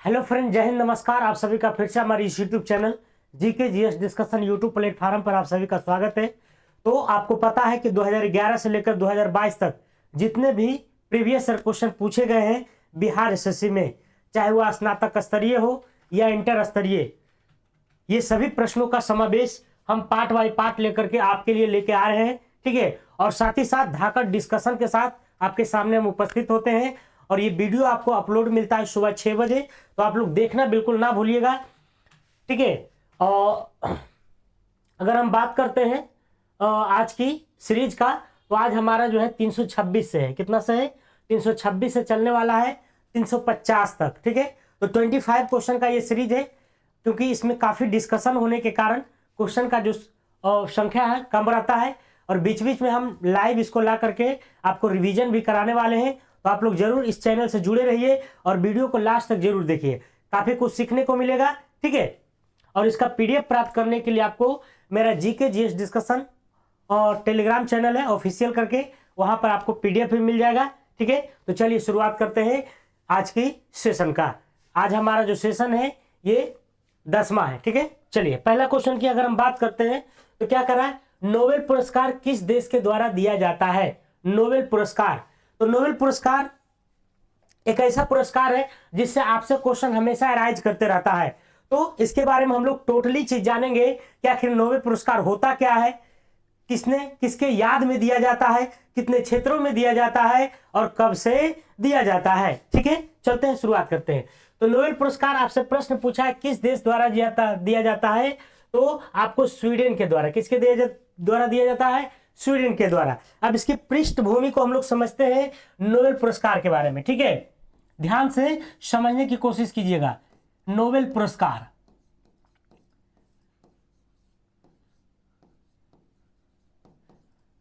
Hello friend, जय हिंद, नमस्कार। आप सभी का फिर से हमारी इस YouTube channel GK GS discussion YouTube platform पर आप सभी का स्वागत है। तो आपको पता है कि 2011 से लेकर 2022 तक जितने भी प्रीवियस क्वेश्चन पूछे गए हैं बिहार एसएससी में, चाहे वह स्नातक स्तरीय हो या इंटर स्तरीय, ये सभी प्रश्नों का समावेश हम पार्ट बाय पार्ट लेकर के आपके लिए लेके आ रहे हैं। ठीक है, और साथ ही साथ धाकड़ डिस्कशन के साथ आपके सामने हम उपस्थित होते हैं। और ये वीडियो आपको अपलोड मिलता है सुबह 6 बजे, तो आप लोग देखना बिल्कुल ना भूलिएगा। ठीक है, और अगर हम बात करते हैं आज की सीरीज का, तो आज हमारा जो है 326 से है। कितना से है? 326 से चलने वाला है 350 तक। ठीक है, तो 25 क्वेश्चन का ये सीरीज है। क्योंकि इसमें काफी डिस्कशन होने के कारण क्वेश्चन का जो संख्या है कम रहता है, और बीच बीच में हम लाइव इसको ला करके आपको रिवीजन भी कराने वाले हैं। तो आप लोग जरूर इस चैनल से जुड़े रहिए और वीडियो को लास्ट तक जरूर देखिए, काफी कुछ सीखने को मिलेगा। ठीक है, और इसका पीडीएफ प्राप्त करने के लिए आपको मेरा जीके जीएस डिस्कशन और टेलीग्राम चैनल है ऑफिशियल करके, वहां पर आपको पीडीएफ भी मिल जाएगा। ठीक है, तो चलिए शुरुआत करते हैं आज की सेशन का। आज हमारा जो सेशन है ये 10वां है। ठीक है, चलिए पहला क्वेश्चन की अगर हम बात करते हैं तो क्या कर रहा है, नोबेल पुरस्कार किस देश के द्वारा दिया जाता है? नोबेल पुरस्कार, तो नोबेल पुरस्कार एक ऐसा पुरस्कार है जिससे आपसे क्वेश्चन हमेशा अराइज करते रहता है। तो इसके बारे में हम लोग टोटली चीज जानेंगे कि आखिर नोबेल पुरस्कार होता क्या है, किसने किसके याद में दिया जाता है, कितने क्षेत्रों में दिया जाता है और कब से दिया जाता है। ठीक है, चलते हैं, शुरुआत करते हैं। तो नोबेल पुरस्कार आपसे प्रश्न पूछा है किस देश द्वारा दिया जाता है, तो आपको स्वीडन के द्वारा। किसके द्वारा दिया जाता है? स्वीडन के द्वारा। अब इसकी पृष्ठभूमि को हम लोग समझते हैं नोबेल पुरस्कार के बारे में। ठीक है, ध्यान से समझने की कोशिश कीजिएगा। नोबेल पुरस्कार,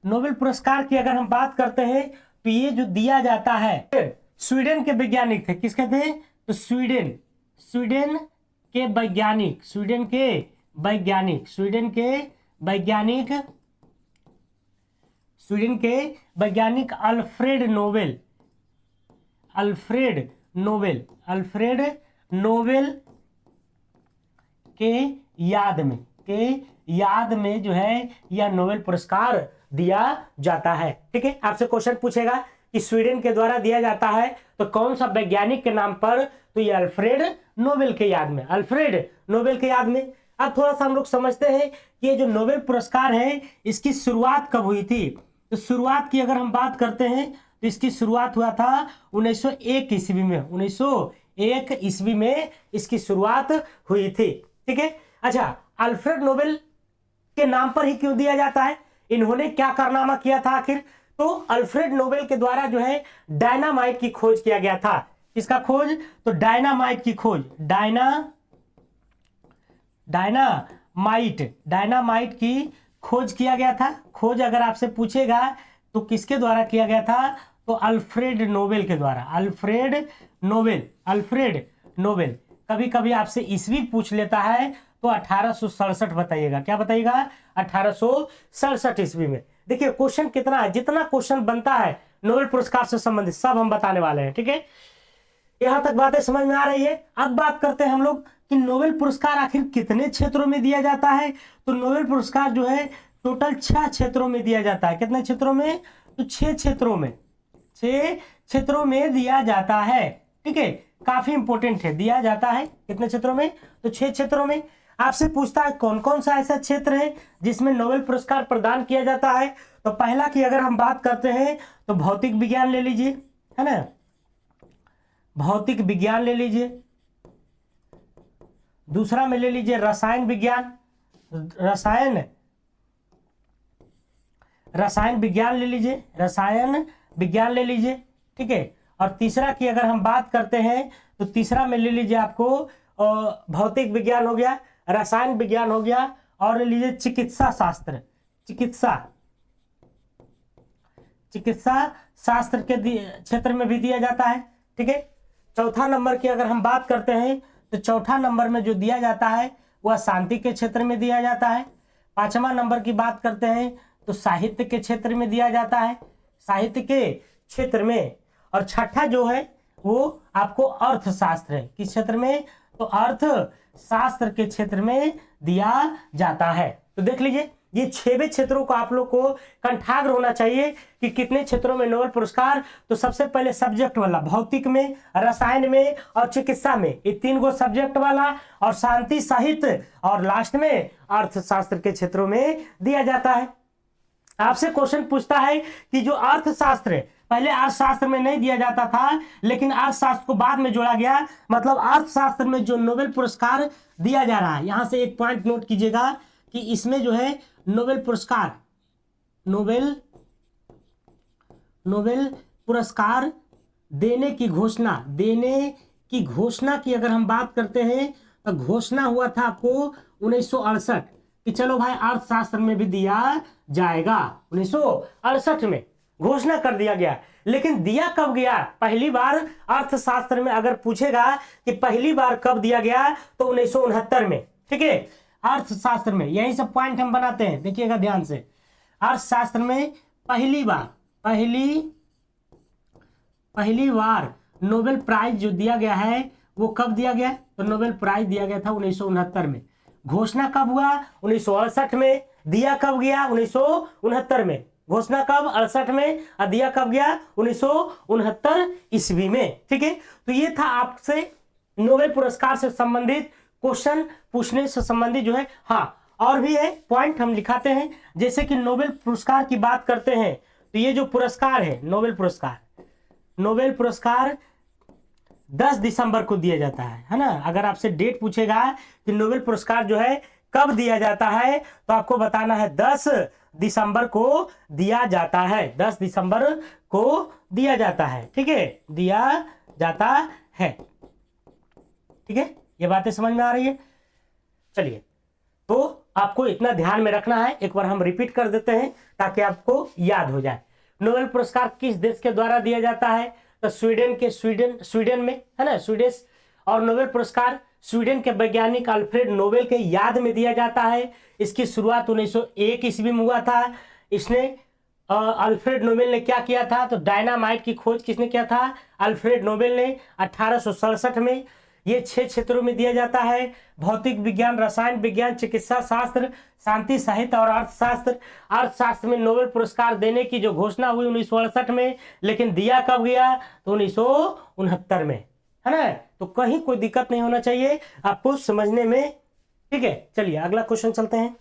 नोबेल पुरस्कार की अगर हम बात करते हैं तो ये जो दिया जाता है, स्वीडन के वैज्ञानिक थे। किसके थे? तो स्वीडन के वैज्ञानिक, स्वीडन के वैज्ञानिक अल्फ्रेड नोबेल के याद में जो है यह नोबेल पुरस्कार दिया जाता है। ठीक है, आपसे क्वेश्चन पूछेगा कि स्वीडन के द्वारा दिया जाता है तो कौन सा वैज्ञानिक के नाम पर? तो ये अल्फ्रेड नोबेल के याद में, अब थोड़ा सा हम लोग समझते हैं कि ये जो नोबेल पुरस्कार है इसकी शुरुआत कब हुई थी। तो शुरुआत की अगर हम बात करते हैं तो इसकी शुरुआत हुआ था 1901 ईस्वी में। 1901 ईस्वी में इसकी शुरुआत हुई थी। ठीक है, अच्छा, अल्फ्रेड नोबेल के नाम पर ही क्यों दिया जाता है? इन्होंने क्या कारनामा किया था आखिर? तो अल्फ्रेड नोबेल के द्वारा जो है डायनामाइट की खोज किया गया था। किसका खोज? तो डायनामाइट की खोज, डायनामाइट की खोज किया गया था। खोज अगर आपसे पूछेगा तो किसके द्वारा किया गया था? तो अल्फ्रेड नोबेल के द्वारा। Alfred Nobel. कभी कभी आपसे ईस्वी पूछ लेता है तो 1867 बताइएगा। क्या बताइएगा? 1867 ईस्वी में। देखिए क्वेश्चन कितना है, जितना क्वेश्चन बनता है नोबेल पुरस्कार से संबंधित सब हम बताने वाले हैं। ठीक है, यहां तक बातें समझ में आ रही है। अब बात करते हैं हम लोग कि नोबेल पुरस्कार आखिर कितने क्षेत्रों में दिया जाता है। तो नोबेल पुरस्कार जो है टोटल 6 क्षेत्रों में दिया जाता है। कितने क्षेत्रों में? तो 6 क्षेत्रों में दिया जाता है। ठीक है, काफी इंपॉर्टेंट है, दिया जाता है कितने क्षेत्रों में? तो 6 क्षेत्रों में। आपसे पूछता है कौन कौन सा ऐसा क्षेत्र है जिसमें नोबेल पुरस्कार प्रदान किया जाता है। तो पहला की अगर हम बात करते हैं तो भौतिक विज्ञान ले लीजिए, है ना, भौतिक विज्ञान ले लीजिए। दूसरा में ले लीजिए रसायन विज्ञान ले लीजिए। ठीक है, और तीसरा की अगर हम बात करते हैं तो तीसरा में ले लीजिए आपको भौतिक विज्ञान हो गया, रसायन विज्ञान हो गया, और ले लीजिए चिकित्सा शास्त्र के क्षेत्र में भी दिया जाता है। ठीक है, चौथा नंबर की अगर हम बात करते हैं तो चौथा नंबर में जो दिया जाता है वह शांति के क्षेत्र में दिया जाता है। 5वां नंबर की बात करते हैं तो साहित्य के क्षेत्र में दिया जाता है, साहित्य के क्षेत्र में। और छठा जो है वो आपको अर्थशास्त्र है। किस क्षेत्र में? तो अर्थशास्त्र के क्षेत्र में दिया जाता है। तो देख लीजिए ये 6वें क्षेत्रों को आप लोग को कंठाग्र होना चाहिए कि कितने क्षेत्रों में नोबेल पुरस्कार। तो सबसे पहले सब्जेक्ट वाला, भौतिक में, रसायन में और चिकित्सा में, ये 3 गो सब्जेक्ट वाला, और शांति साहित्य, और लास्ट में अर्थशास्त्र के क्षेत्रों में दिया जाता है। आपसे क्वेश्चन पूछता है कि जो अर्थशास्त्र है, पहले अर्थशास्त्र में नहीं दिया जाता था, लेकिन अर्थशास्त्र को बाद में जोड़ा गया, मतलब अर्थशास्त्र में जो नोबेल पुरस्कार दिया जा रहा है, यहां से एक पॉइंट नोट कीजिएगा कि इसमें जो है नोबेल पुरस्कार, नोबेल पुरस्कार देने की घोषणा की अगर हम बात करते हैं तो घोषणा हुआ था आपको 1968 कि चलो भाई अर्थशास्त्र में भी दिया जाएगा। 1968 में घोषणा कर दिया गया, लेकिन दिया कब गया? पहली बार अर्थशास्त्र में अगर पूछेगा कि पहली बार कब दिया गया तो 1969 में। ठीक है, अर्थशास्त्र में यही सब पॉइंट हम बनाते हैं, देखिएगा ध्यान से। अर्थशास्त्र में पहली बार नोबेल प्राइज जो दिया गया है वो कब दिया गया? तो नोबेल प्राइज दिया गया था 1969 में। घोषणा कब हुआ? 1968 में। दिया कब गया? 1969 में। घोषणा कब? 68 में। और दिया कब गया? 1969 ईस्वी में। ठीक है, तो ये था आपसे नोबेल पुरस्कार से संबंधित क्वेश्चन पूछने से संबंधित जो है। हाँ, और भी है पॉइंट हम लिखाते हैं, जैसे कि नोबेल पुरस्कार की बात करते हैं तो ये जो पुरस्कार है नोबेल पुरस्कार 10 दिसंबर को दिया जाता है ना। अगर आपसे डेट पूछेगा कि नोबेल पुरस्कार जो है कब दिया जाता है तो आपको बताना है 10 दिसंबर को दिया जाता है। 10 दिसंबर को दिया जाता है। ठीक है, दिया जाता है। ठीक है, ये बातें समझ में आ रही है? चलिए, तो आपको इतना ध्यान में रखना है, एक बार हम रिपीट कर देते हैं ताकि आपको याद हो जाए। नोबेल पुरस्कार किस देश के द्वारा दिया जाता है? तो स्वीडन में है ना, स्वीडिश। और नोबेल पुरस्कार स्वीडन के वैज्ञानिक अल्फ्रेड नोबेल के याद में दिया जाता है। इसकी शुरुआत 1901 ईस्वी में हुआ था। इसने अल्फ्रेड नोबेल ने क्या किया था? तो डायनामाइट की खोज किसने किया था? अल्फ्रेड नोबेल ने 1867 में। ये 6 क्षेत्रों में दिया जाता है: भौतिक विज्ञान, रसायन विज्ञान, चिकित्सा शास्त्र, शांति साहित्य और अर्थशास्त्र। अर्थशास्त्र में नोबेल पुरस्कार देने की जो घोषणा हुई 1968 में, लेकिन दिया कब गया? तो 1969 में, है ना। तो कहीं कोई दिक्कत नहीं होना चाहिए आपको समझने में। ठीक है, चलिए अगला क्वेश्चन चलते हैं।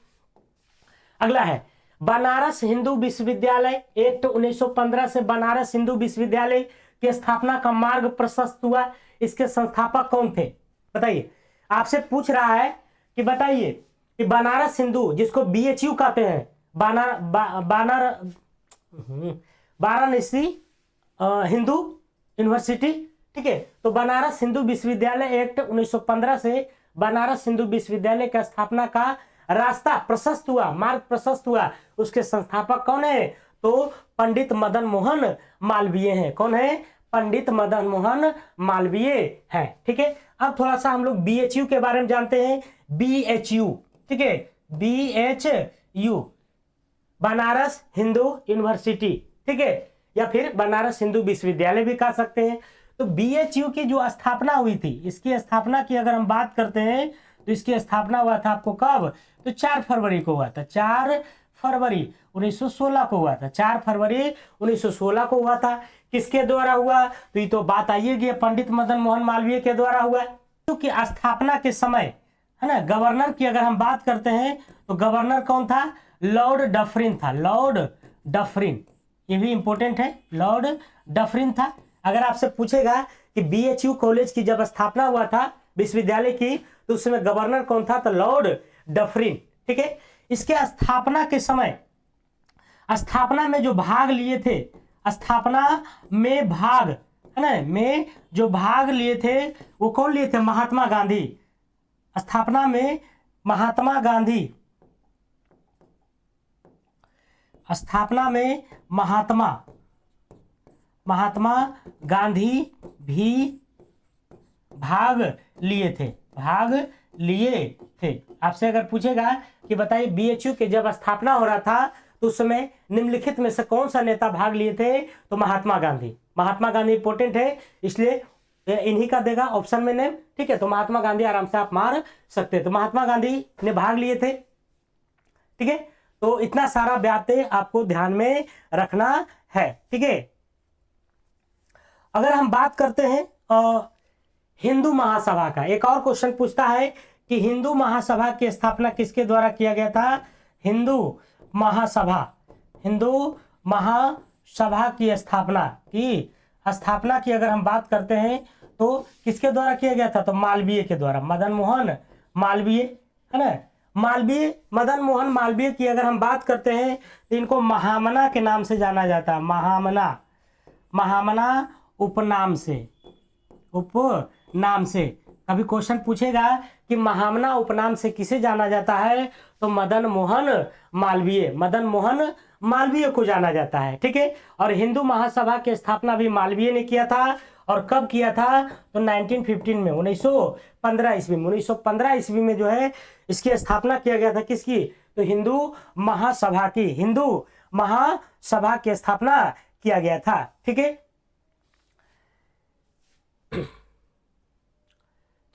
अगला है बनारस हिंदू विश्वविद्यालय एक्ट 1915 से बनारस हिंदू विश्वविद्यालय की स्थापना का मार्ग प्रशस्त हुआ। इसके संस्थापक कौन थे? बताइए। आपसे पूछ रहा है कि बताइए कि बनारस हिंदू, जिसको BHU कहते हैं, वाराणसी हिंदू यूनिवर्सिटी। ठीक है, तो बनारस हिंदू विश्वविद्यालय एक्ट 1915 से बनारस हिंदू विश्वविद्यालय की स्थापना का रास्ता प्रशस्त हुआ, मार्ग प्रशस्त हुआ। उसके संस्थापक कौन है? तो पंडित मदन मोहन मालवीय हैं। कौन है? पंडित मदन मोहन मालवीय है। ठीक है, अब थोड़ा सा हम लोग BHU के बारे में जानते हैं। BHU, ठीक है, BHU बनारस हिंदू यूनिवर्सिटी, ठीक है, या फिर बनारस हिंदू विश्वविद्यालय भी कह सकते हैं। तो BHU की जो स्थापना हुई थी, इसकी स्थापना की अगर हम बात करते हैं तो इसकी स्थापना हुआ था आपको कब? तो 4 फरवरी को हुआ था। 4 फरवरी 1916 को हुआ था। 4 फरवरी 1916 को हुआ था। किसके द्वारा हुआ? तो ये तो बात आइएगी, पंडित मदन मोहन मालवीय के द्वारा हुआ। क्योंकि स्थापना के समय, है ना, गवर्नर की अगर हम बात करते हैं तो गवर्नर कौन था? लॉर्ड डफरिन था। लॉर्ड डफरिन, ये भी इंपॉर्टेंट है, लॉर्ड डफरिन था। अगर आपसे पूछेगा कि BHU कॉलेज की जब स्थापना हुआ था विश्वविद्यालय की, तो उस समय गवर्नर कौन था? तो लॉर्ड डफरिन। ठीक है, इसके स्थापना के समय, स्थापना में जो भाग लिए थे, स्थापना में भाग, है ना, में जो भाग लिए थे वो कौन लिए थे? महात्मा गांधी। स्थापना में महात्मा गांधी, स्थापना में महात्मा गांधी भी भाग लिए थे। आपसे अगर पूछेगा कि बताइए BHU के जब स्थापना हो रहा था तो उस समय निम्नलिखित में से कौन सा नेता भाग लिए थे? तो महात्मा गांधी। महात्मा गांधी इंपोर्टेंट है, इसलिए इन्हीं का देगा ऑप्शन में नेम, ठीक है। तो महात्मा गांधी आराम से आप मार सकते हैं। तो महात्मा गांधी ने भाग लिए थे, ठीक है। तो इतना सारा बातें आपको ध्यान में रखना है, ठीक है। अगर हम बात करते हैं हिंदू महासभा का, एक और क्वेश्चन पूछता है कि हिंदू महासभा की स्थापना किसके द्वारा किया गया था। हिंदू महासभा की स्थापना की अगर हम बात करते हैं तो किसके द्वारा किया गया था, तो मालवीय के द्वारा, मदन मोहन मालवीय, है ना। मदन मोहन मालवीय की अगर हम बात करते हैं तो इनको महामना के नाम से जाना जाता है। महामना उपनाम से कभी क्वेश्चन पूछेगा कि महामना उपनाम से किसे जाना जाता है, तो मदन मोहन मालवीय को जाना जाता है, ठीक है। और हिंदू महासभा की स्थापना भी मालवीय ने किया था। और कब किया था, तो 1915 में, 1915 ईस्वी में जो है इसकी स्थापना किया गया था। किसकी, तो हिंदू महासभा की स्थापना किया गया था, ठीक है।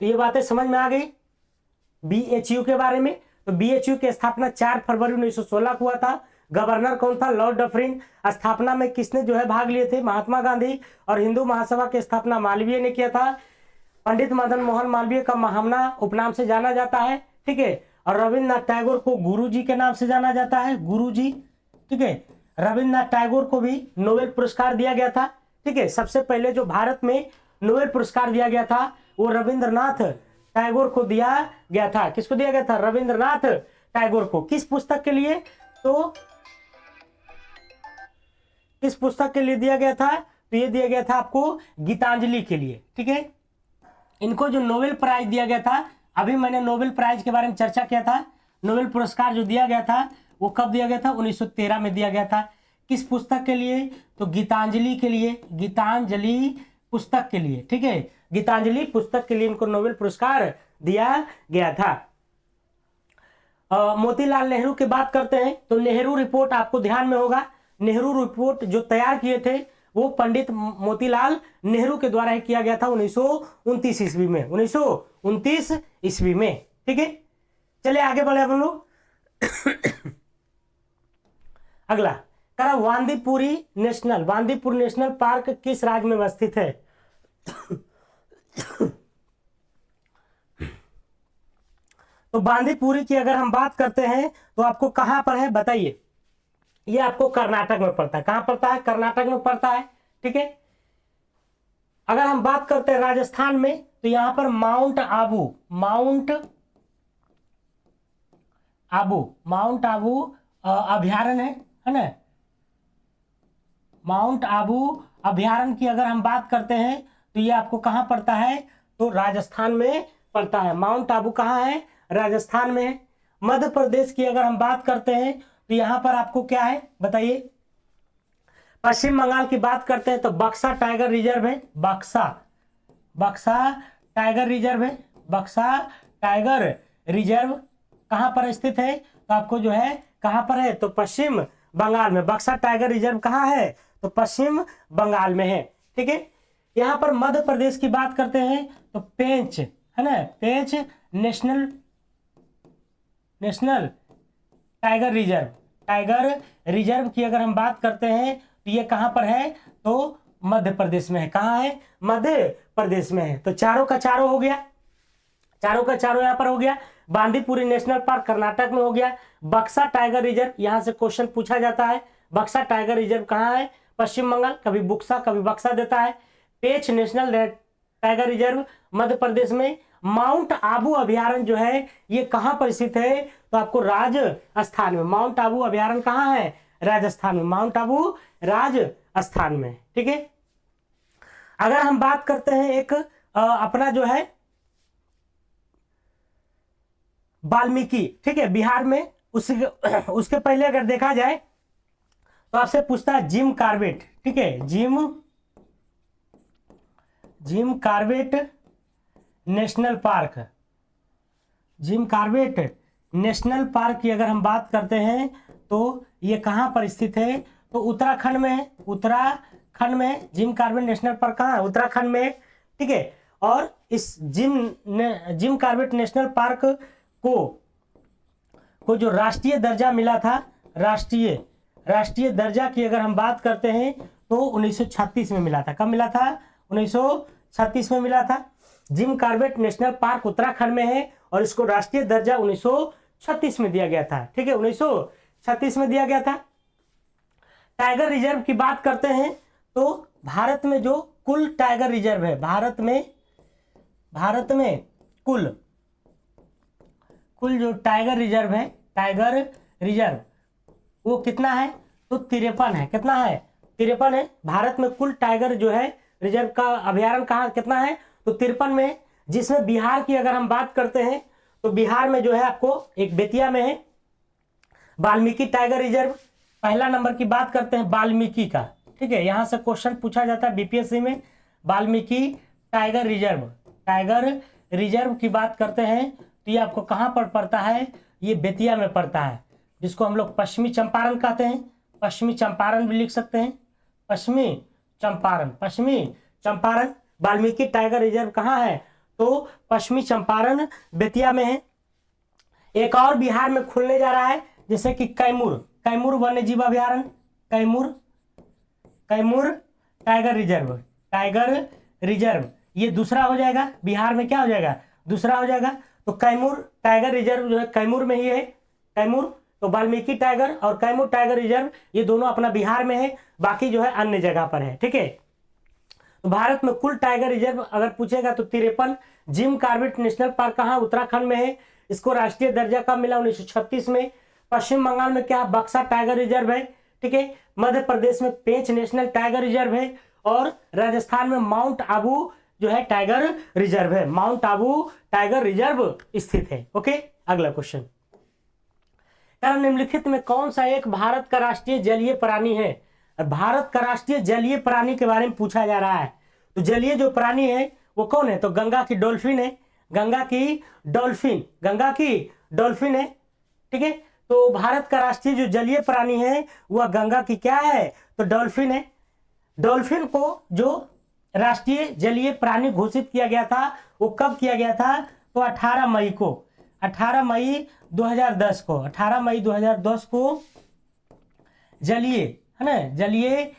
तो ये बातें समझ में आ गई बीएचयू के बारे में। तो बीएचयू की स्थापना 4 फरवरी 1916 को हुआ था। गवर्नर कौन था, लॉर्ड डफरिन। स्थापना में किसने जो है भाग लिए थे, महात्मा गांधी। और हिंदू महासभा की स्थापना मालवीय ने किया था। पंडित मदन मोहन मालवीय का महामना उपनाम से जाना जाता है, ठीक है। और रविन्द्रनाथ टैगोर को गुरुजी के नाम से जाना जाता है, गुरुजी, ठीक है। रविन्द्रनाथ टैगोर को भी नोबेल पुरस्कार दिया गया था, ठीक है। सबसे पहले जो भारत में नोबेल पुरस्कार दिया गया था वो रविंद्रनाथ टैगोर को दिया गया था। किसको दिया गया था, रविंद्रनाथ टैगोर को। किस पुस्तक के लिए, तो किस पुस्तक के लिए दिया गया था, तो ये दिया गया था आपको गीतांजलि के लिए, ठीक है। इनको जो नोबेल प्राइज दिया गया था, अभी मैंने नोबेल प्राइज के बारे में चर्चा किया था। नोबेल पुरस्कार जो दिया गया था वो कब दिया गया था, 1913 में दिया गया था। किस पुस्तक के लिए, तो गीतांजलि के लिए, गीतांजलि पुस्तक के लिए, ठीक है। गीतांजलि पुस्तक के लिए इनको नोबेल पुरस्कार दिया गया था। मोतीलाल नेहरू की बात करते हैं तो नेहरू रिपोर्ट आपको ध्यान में होगा। नेहरू रिपोर्ट जो तैयार किए थे वो पंडित मोतीलाल नेहरू के द्वारा ही किया गया था 1929 ईस्वी में, 1929 ईस्वी में, ठीक है। चलिए आगे बढ़े हम लोग। अगला करा, वांदीपुर नेशनल पार्क किस राज्य में अवस्थित है। तो बांदीपुरी की अगर हम बात करते हैं तो आपको कहां पर है बताइए। ये आपको कर्नाटक में पड़ता है। कहां पड़ता है, कर्नाटक में पड़ता है, ठीक है। अगर हम बात करते हैं राजस्थान में तो यहां पर माउंट आबू अभ्यारण्य है ना। माउंट आबू अभ्यारण्य की अगर हम बात करते हैं तो ये आपको कहां पड़ता है, तो राजस्थान में पड़ता है। माउंट आबू कहां है, राजस्थान में है। मध्य प्रदेश की अगर हम बात करते हैं तो यहां पर आपको क्या है बताइए। पश्चिम बंगाल की बात करते हैं तो बक्सा टाइगर रिजर्व है, बक्सा टाइगर रिजर्व है। बक्सा टाइगर रिजर्व कहां पर स्थित है, तो आपको जो है कहां पर है, तो पश्चिम बंगाल में। बक्सा टाइगर रिजर्व कहां है, तो पश्चिम बंगाल में है, ठीक है। यहां पर मध्य प्रदेश की बात करते हैं तो पेंच है ना, पेंच नेशनल टाइगर रिजर्व की अगर हम बात करते हैं तो ये कहां पर है, तो मध्य प्रदेश में है। कहां है, मध्य प्रदेश में है। तो चारों का चारों हो गया, चारों का चारों यहां पर हो गया। बांदीपुरी नेशनल पार्क कर्नाटक में हो गया। बक्सा टाइगर रिजर्व, यहां से क्वेश्चन पूछा जाता है, बक्सा टाइगर रिजर्व कहां है, पश्चिम बंगाल। कभी बुक्सा कभी बक्सा देता है। पेंच national tiger reserve Madhya Pradesh में। माउंट आबू अभ्यारण्य जो है ये कहां पर स्थित है, तो आपको राजस्थान में। माउंट आबू अभ्यारण्य कहां है, राजस्थान में। माउंट आबू राजस्थान में, ठीक है। अगर हम बात करते हैं एक अपना जो है वाल्मीकि, ठीक है, बिहार में। उसके पहले अगर देखा जाए तो आपसे पूछता है जिम कार्बेट, ठीक है, Jim Corbett National Park. Jim Corbett National Park की अगर हम बात करते हैं तो ये कहां पर स्थित है, तो उत्तराखंड में है। उत्तराखंड में जिम कार्बेट नेशनल पार्क कहां है, उत्तराखंड में, ठीक है। और इस जिम कॉर्बेट नेशनल पार्क को जो राष्ट्रीय दर्जा मिला था, राष्ट्रीय दर्जा की अगर हम बात करते हैं तो 1936 में मिला था। कब मिला था? 1936 में मिला था। Jim Corbett national park Uttarakhand में है और इसको राष्ट्रीय दर्जा 1936 में दिया गया था, ठीक है, 1936 में दिया गया था। टाइगर रिजर्व की बात करते हैं तो भारत में जो कुल टाइगर रिजर्व है, भारत में कुल जो टाइगर रिजर्व है, टाइगर रिजर्व वो कितना है? तो 53 है। कितना है? 53 है। भारत में कुल टाइगर जो है रिजर्व का अभ्यारण्य कहाँ कितना है? तो 53 में, जिसमें बिहार की अगर हम बात करते हैं तो बिहार में जो है आपको एक बेतिया में है वाल्मीकि टाइगर रिजर्व। पहला नंबर की बात करते हैं वाल्मीकि का, ठीक है, यहां से क्वेश्चन पूछा जाता है बीपीएससी में। वाल्मीकि टाइगर रिजर्व की बात करते हैं तो ये आपको कहां पर पड़ता है? ये बेतिया में पड़ता है, जिसको हम लोग पश्चिमी चंपारण कहते हैं। पश्चिमी चंपारण भी लिख सकते हैं, पश्चिमी चंपारण। वाल्मीकि टाइगर रिजर्व कहाँ है? तो पश्चिमी चंपारण बेतिया में है। एक और बिहार में खुलने जा रहा है, जैसे कि कैमूर वन्य जीव अभ्यारण्य, कैमूर टाइगर रिजर्व ये दूसरा हो जाएगा। बिहार में क्या हो जाएगा? दूसरा हो जाएगा। तो कैमूर टाइगर रिजर्व जो है कैमूर में ही है। कैमूर, तो वाल्मीकि टाइगर और कैमूर टाइगर रिजर्व ये दोनों अपना बिहार में है, बाकी जो है अन्य जगह पर है, ठीक है। तो भारत में कुल टाइगर रिजर्व अगर पूछेगा तो 53। जिम कॉर्बेट नेशनल पार्क कहाँ? उत्तराखंड में है। इसको राष्ट्रीय दर्जा कब मिला? 1936 में। पश्चिम बंगाल में क्या? बक्सा टाइगर रिजर्व है, ठीक है। मध्य प्रदेश में पेंच नेशनल टाइगर रिजर्व है और राजस्थान में माउंट आबू जो है टाइगर रिजर्व है। माउंट आबू टाइगर रिजर्व स्थित है। ओके, अगला क्वेश्चन, निम्नलिखित में कौन सा एक भारत का राष्ट्रीय जलीय प्राणी है? भारत का राष्ट्रीय जलीय प्राणी के बारे में पूछा जा रहा है। तो जलीय जो प्राणी है वो कौन है? तो गंगा की डॉल्फिन है। गंगा की डॉल्फिन है, ठीक है। तो भारत का राष्ट्रीय जो जलीय प्राणी है वह गंगा की क्या है? तो डॉल्फिन है। डॉल्फिन को जो राष्ट्रीय जलीय प्राणी घोषित किया गया था वो कब किया गया था? तो 18 मई 2010 को जलीय है ना, जलीय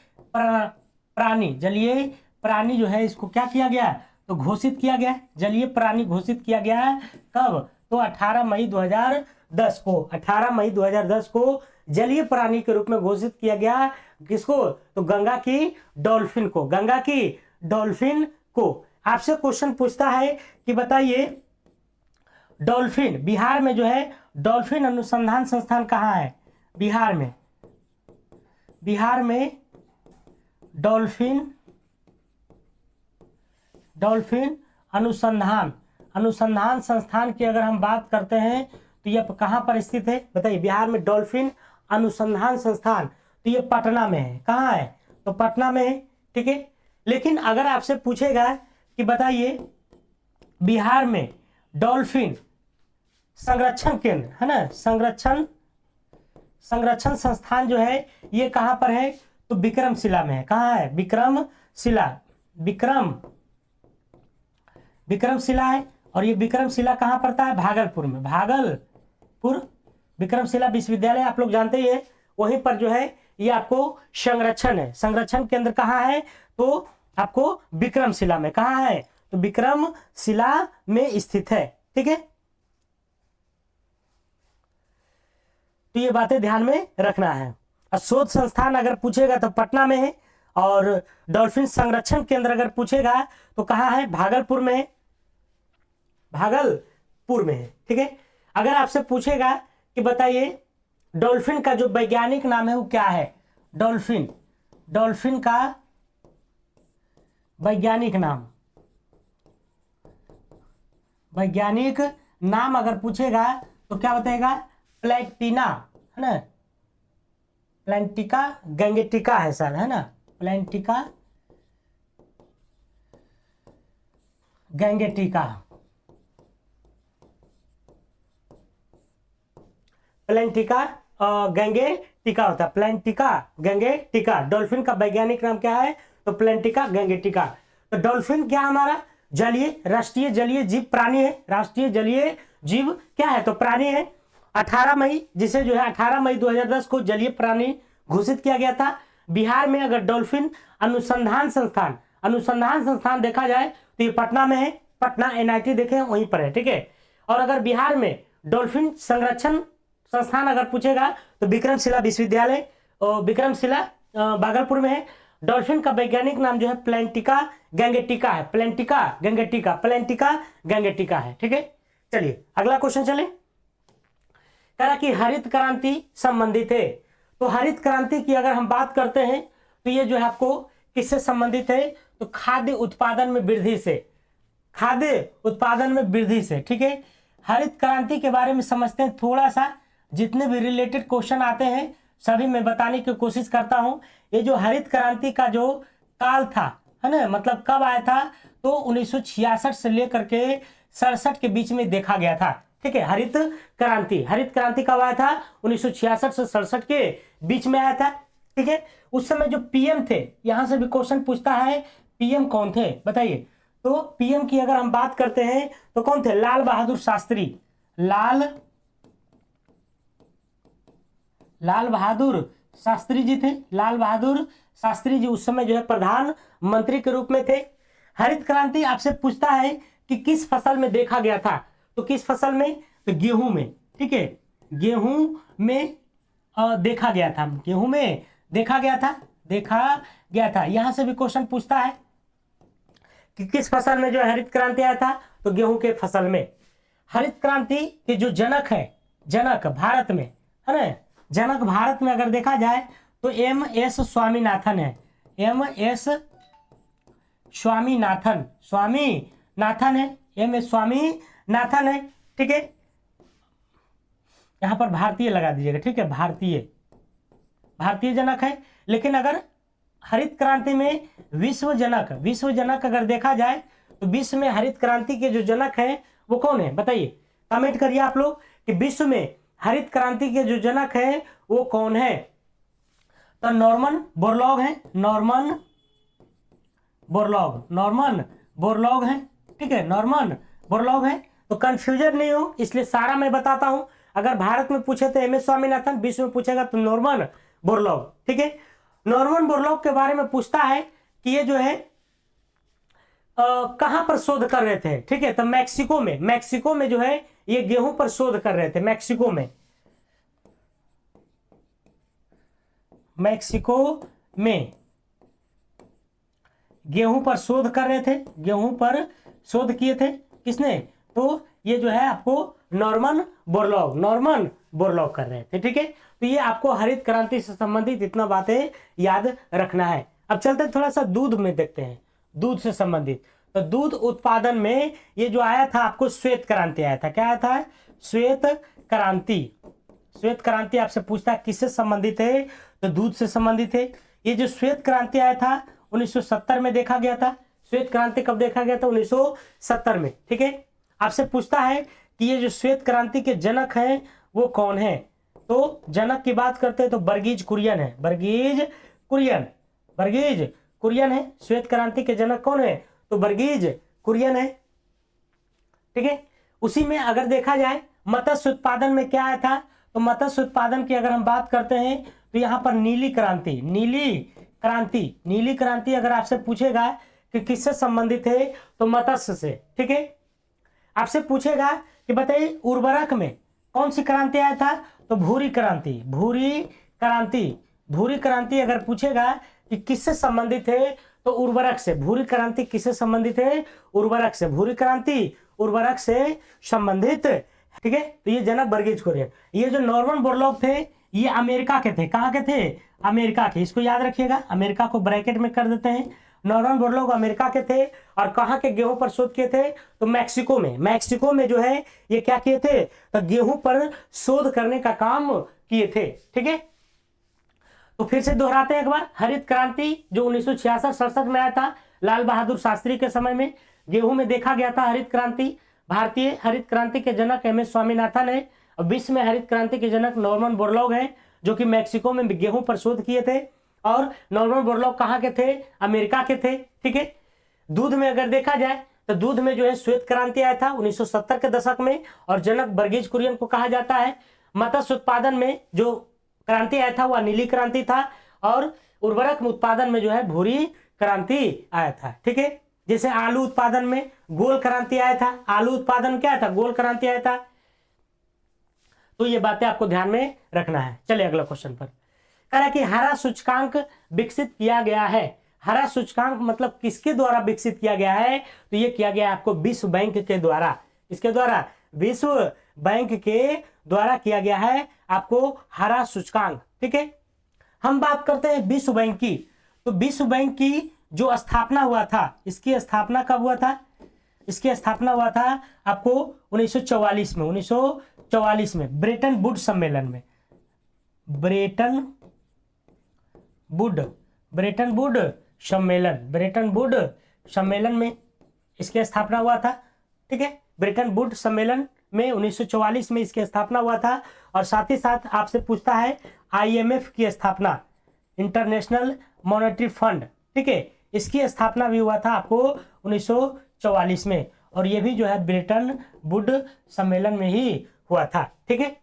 प्राणी जो है इसको क्या किया गया? तो घोषित किया गया। जलीय प्राणी घोषित किया गया कब? तो 18 मई 2010 को जलीय प्राणी के रूप में घोषित किया गया। किसको? तो गंगा की डॉल्फिन को। आपसे क्वेश्चन पूछता है कि बताइए डॉल्फिन, बिहार में जो है डॉल्फिन अनुसंधान संस्थान कहाँ है? बिहार में डॉल्फिन अनुसंधान संस्थान की अगर हम बात करते हैं तो ये कहाँ पर स्थित है? बताइए, बिहार में डॉल्फिन अनुसंधान संस्थान, तो ये पटना में है। कहाँ है? तो पटना में है, ठीक है। लेकिन अगर आपसे पूछेगा कि बताइए बिहार में डॉल्फिन संरक्षण केंद्र है ना, संरक्षण संस्थान जो है ये कहाँ पर है? तो विक्रमशिला में है। कहाँ है? विक्रमशिला है। और ये विक्रमशिला कहाँ पड़ता है? भागलपुर में। विक्रमशिला विश्वविद्यालय आप लोग जानते ही है, वहीं पर जो है ये आपको संरक्षण केंद्र कहाँ है? तो आपको विक्रमशिला में। कहाँ है? तो विक्रमशिला में स्थित है, ठीक है। तो ये बातें ध्यान में रखना है। और शोध संस्थान अगर पूछेगा तो पटना में है, और डॉल्फिन संरक्षण केंद्र अगर पूछेगा तो कहाँ है? भागलपुर में है, ठीक है। अगर आपसे पूछेगा कि बताइए डॉल्फिन का जो वैज्ञानिक नाम है वो क्या है? डॉल्फिन का वैज्ञानिक नाम अगर पूछेगा तो क्या बताएगा? प्लैटिना है ना, प्लैंटिका गैंगेटिका है सर, है ना, प्लैंटिका गैंगेटिका होता है। प्लैंटिका गैंगेटिका, डॉल्फिन का वैज्ञानिक नाम क्या है? तो प्लैंटिका गैंगेटिका। तो डॉल्फिन क्या हमारा? जलीय, राष्ट्रीय जलीय जीव प्राणी है, राष्ट्रीय जलीय जीव क्या है तो प्राणी है। 18 मई, जिसे जो है 18 मई 2010 को जलीय प्राणी घोषित किया गया था। बिहार में अगर डॉल्फिन अनुसंधान संस्थान देखा जाए तो ये पटना में है, पटना NIT देखें वहीं पर है, ठीक है। और अगर बिहार में डॉल्फिन संरक्षण संस्थान अगर पूछेगा तो विक्रमशिला विश्वविद्यालय और विक्रमशिला भागलपुर में है। डॉल्फिन का वैज्ञानिक नाम जो है प्लेंटिका गैंगेटिका है, प्लेंटिका गैंगेटिका है, ठीक है। चलिए अगला क्वेश्चन चले। कह रहा कि हरित क्रांति संबंधित है, तो हरित क्रांति की अगर हम बात करते हैं तो ये जो है आपको किससे संबंधित है तो खाद्य उत्पादन में वृद्धि से, ठीक है। हरित क्रांति के बारे में समझते हैं थोड़ा सा, जितने भी रिलेटेड क्वेश्चन आते हैं सभी मैं बताने की कोशिश करता हूं। ये जो हरित क्रांति का जो काल था, है ना, मतलब कब आया था तो 1966 से लेकर के 67 के बीच में देखा गया था, ठीक है। हरित क्रांति कब आया था 1966 से 67 के बीच में आया था, ठीक है। उस समय जो PM थे, यहां से भी क्वेश्चन पूछता है PM कौन थे बताइए। तो PM की अगर हम बात करते हैं तो कौन थे, लाल बहादुर शास्त्री जी थे। लाल बहादुर शास्त्री जी उस समय जो है प्रधानमंत्री के रूप में थे। हरित क्रांति आपसे पूछता है कि किस फसल में देखा गया था, तो किस फसल में तो गेहूं में, ठीक है। गेहूं में देखा गया था। यहां से भी क्वेश्चन पूछता है कि किस फसल में जो हरित क्रांति आया था तो गेहूं के फसल में। हरित क्रांति के जो जनक भारत में, है ना, जनक भारत में अगर देखा जाए तो MS स्वामीनाथन है, ठीक है। यहां पर भारतीय लगा दीजिएगा, ठीक है, भारतीय जनक है। लेकिन अगर हरित क्रांति में विश्व जनक अगर देखा जाए तो विश्व में हरित क्रांति के जो जनक हैं वो कौन है बताइए, कमेंट करिए आप लोग कि विश्व में हरित क्रांति के जो जनक हैं वो कौन है। तो नॉर्मन बोरलॉग है, ठीक है, नॉर्मन बोरलॉग है। तो कंफ्यूजन नहीं हो इसलिए सारा मैं बताता हूं। अगर भारत में पूछे तो MS स्वामीनाथन, विश्व में पूछेगा तो नॉर्मन बोरलॉग, ठीक है। नॉर्मन बोरलॉग के बारे में पूछता है कि ये जो है कहां पर शोध कर रहे थे, ठीक है। तो मैक्सिको में जो है ये गेहूं पर शोध कर रहे थे, मैक्सिको में गेहूं पर शोध कर रहे थे, गेहूं पर शोध किए थे किसने, तो ये जो है आपको नॉर्मन बोरलॉग कर रहे थे, ठीक है। तो ये आपको हरित क्रांति से संबंधित इतना बातें याद रखना है। अब चलते थोड़ा सा दूध में देखते हैं, दूध से संबंधित। तो दूध उत्पादन में ये जो आया था आपको श्वेत क्रांति आया था। क्या आया था, श्वेत क्रांति आपसे पूछता है किससे संबंधित है तो दूध से संबंधित है। ये जो श्वेत क्रांति आया था 1970 में देखा गया था। श्वेत क्रांति कब देखा गया था 1970 में, ठीक है। आपसे पूछता है कि ये जो श्वेत क्रांति के जनक हैं वो कौन है, तो जनक की बात करते हैं तो बर्गीज कुरियन है। श्वेत क्रांति के जनक कौन है तो बर्गीज कुरियन है, ठीक है। उसी में अगर देखा जाए मत्स्य उत्पादन में क्या आया था तो मत्स्य उत्पादन की अगर हम बात करते हैं तो यहाँ पर नीली क्रांति अगर आपसे पूछेगा कि किससे संबंधित है तो मत्स्य से, ठीक है। आपसे पूछेगा कि बताइए उर्वरक में कौन सी क्रांति आया था तो भूरी क्रांति अगर पूछेगा कि किससे संबंधित है तो उर्वरक से। भूरी क्रांति किससे संबंधित है, उर्वरक से। भूरी क्रांति उर्वरक से संबंधित, ठीक है। तो ये जनक बर्गीज कुरियन। ये जो नॉर्मन बोरलॉग थे ये अमेरिका के थे। कहाँ के थे, अमेरिका के। इसको याद रखिएगा, अमेरिका को ब्रैकेट में कर देते हैं। नॉर्मन बोरलॉग अमेरिका के थे और कहाँ के गेहूं पर शोध किए थे तो मैक्सिको में जो है ये क्या किए थे तो गेहूं पर शोध करने का काम किए थे, ठीक है। तो फिर से दोहराते हैं एक बार। हरित क्रांति जो 1966-67 में आया था लाल बहादुर शास्त्री के समय में, गेहूं में देखा गया था हरित क्रांति। भारतीय हरित क्रांति के जनक MS स्वामीनाथन है और विश्व में हरित क्रांति के जनक नॉर्मन बोरलॉग हैं जो कि मैक्सिको में गेहूं पर शोध किए थे। और नॉर्मन बोरलॉग कहाँ के थे, अमेरिका के थे, ठीक है। दूध में अगर देखा जाए तो दूध में जो है श्वेत क्रांति आया था 1970 के दशक में, और जनक वर्गीज कुरियन को कहा जाता है। मत्स्य उत्पादन में जो क्रांति आया था वह नीली क्रांति था, और उर्वरक उत्पादन में जो है भूरी क्रांति आया था। ठीक है, जैसे आलू उत्पादन में गोल क्रांति आया था, आलू उत्पादन क्या था, गोल क्रांति आया था। तो ये बातें आपको ध्यान में रखना है। चलिए अगला क्वेश्चन पर, कह रहा है कि हरा सूचकांक विकसित किया गया है। हरा सूचकांक मतलब किसके द्वारा विकसित किया गया है, तो ये किया गया आपको विश्व बैंक के द्वारा। इसके द्वारा, विश्व बैंक के द्वारा किया गया है आपको हरा सूचकांक। ठीक है, हम बात करते हैं विश्व बैंक की। तो विश्व बैंक की जो स्थापना हुआ था, इसकी स्थापना कब हुआ था, इसकी स्थापना हुआ था आपको 1944 में, 1944 में ब्रेटन वुड सम्मेलन में, ब्रेटन वुड सम्मेलन में इसकी स्थापना हुआ था। ठीक है, ब्रेटन वुड सम्मेलन में 1944 में इसकी स्थापना हुआ था। और साथ ही साथ आपसे पूछता है IMF की स्थापना, इंटरनेशनल मॉनेटरी फंड। ठीक है, इसकी स्थापना भी हुआ था आपको 1944 में, और ये भी जो है ब्रेटन वुड सम्मेलन में ही हुआ था। ठीक है,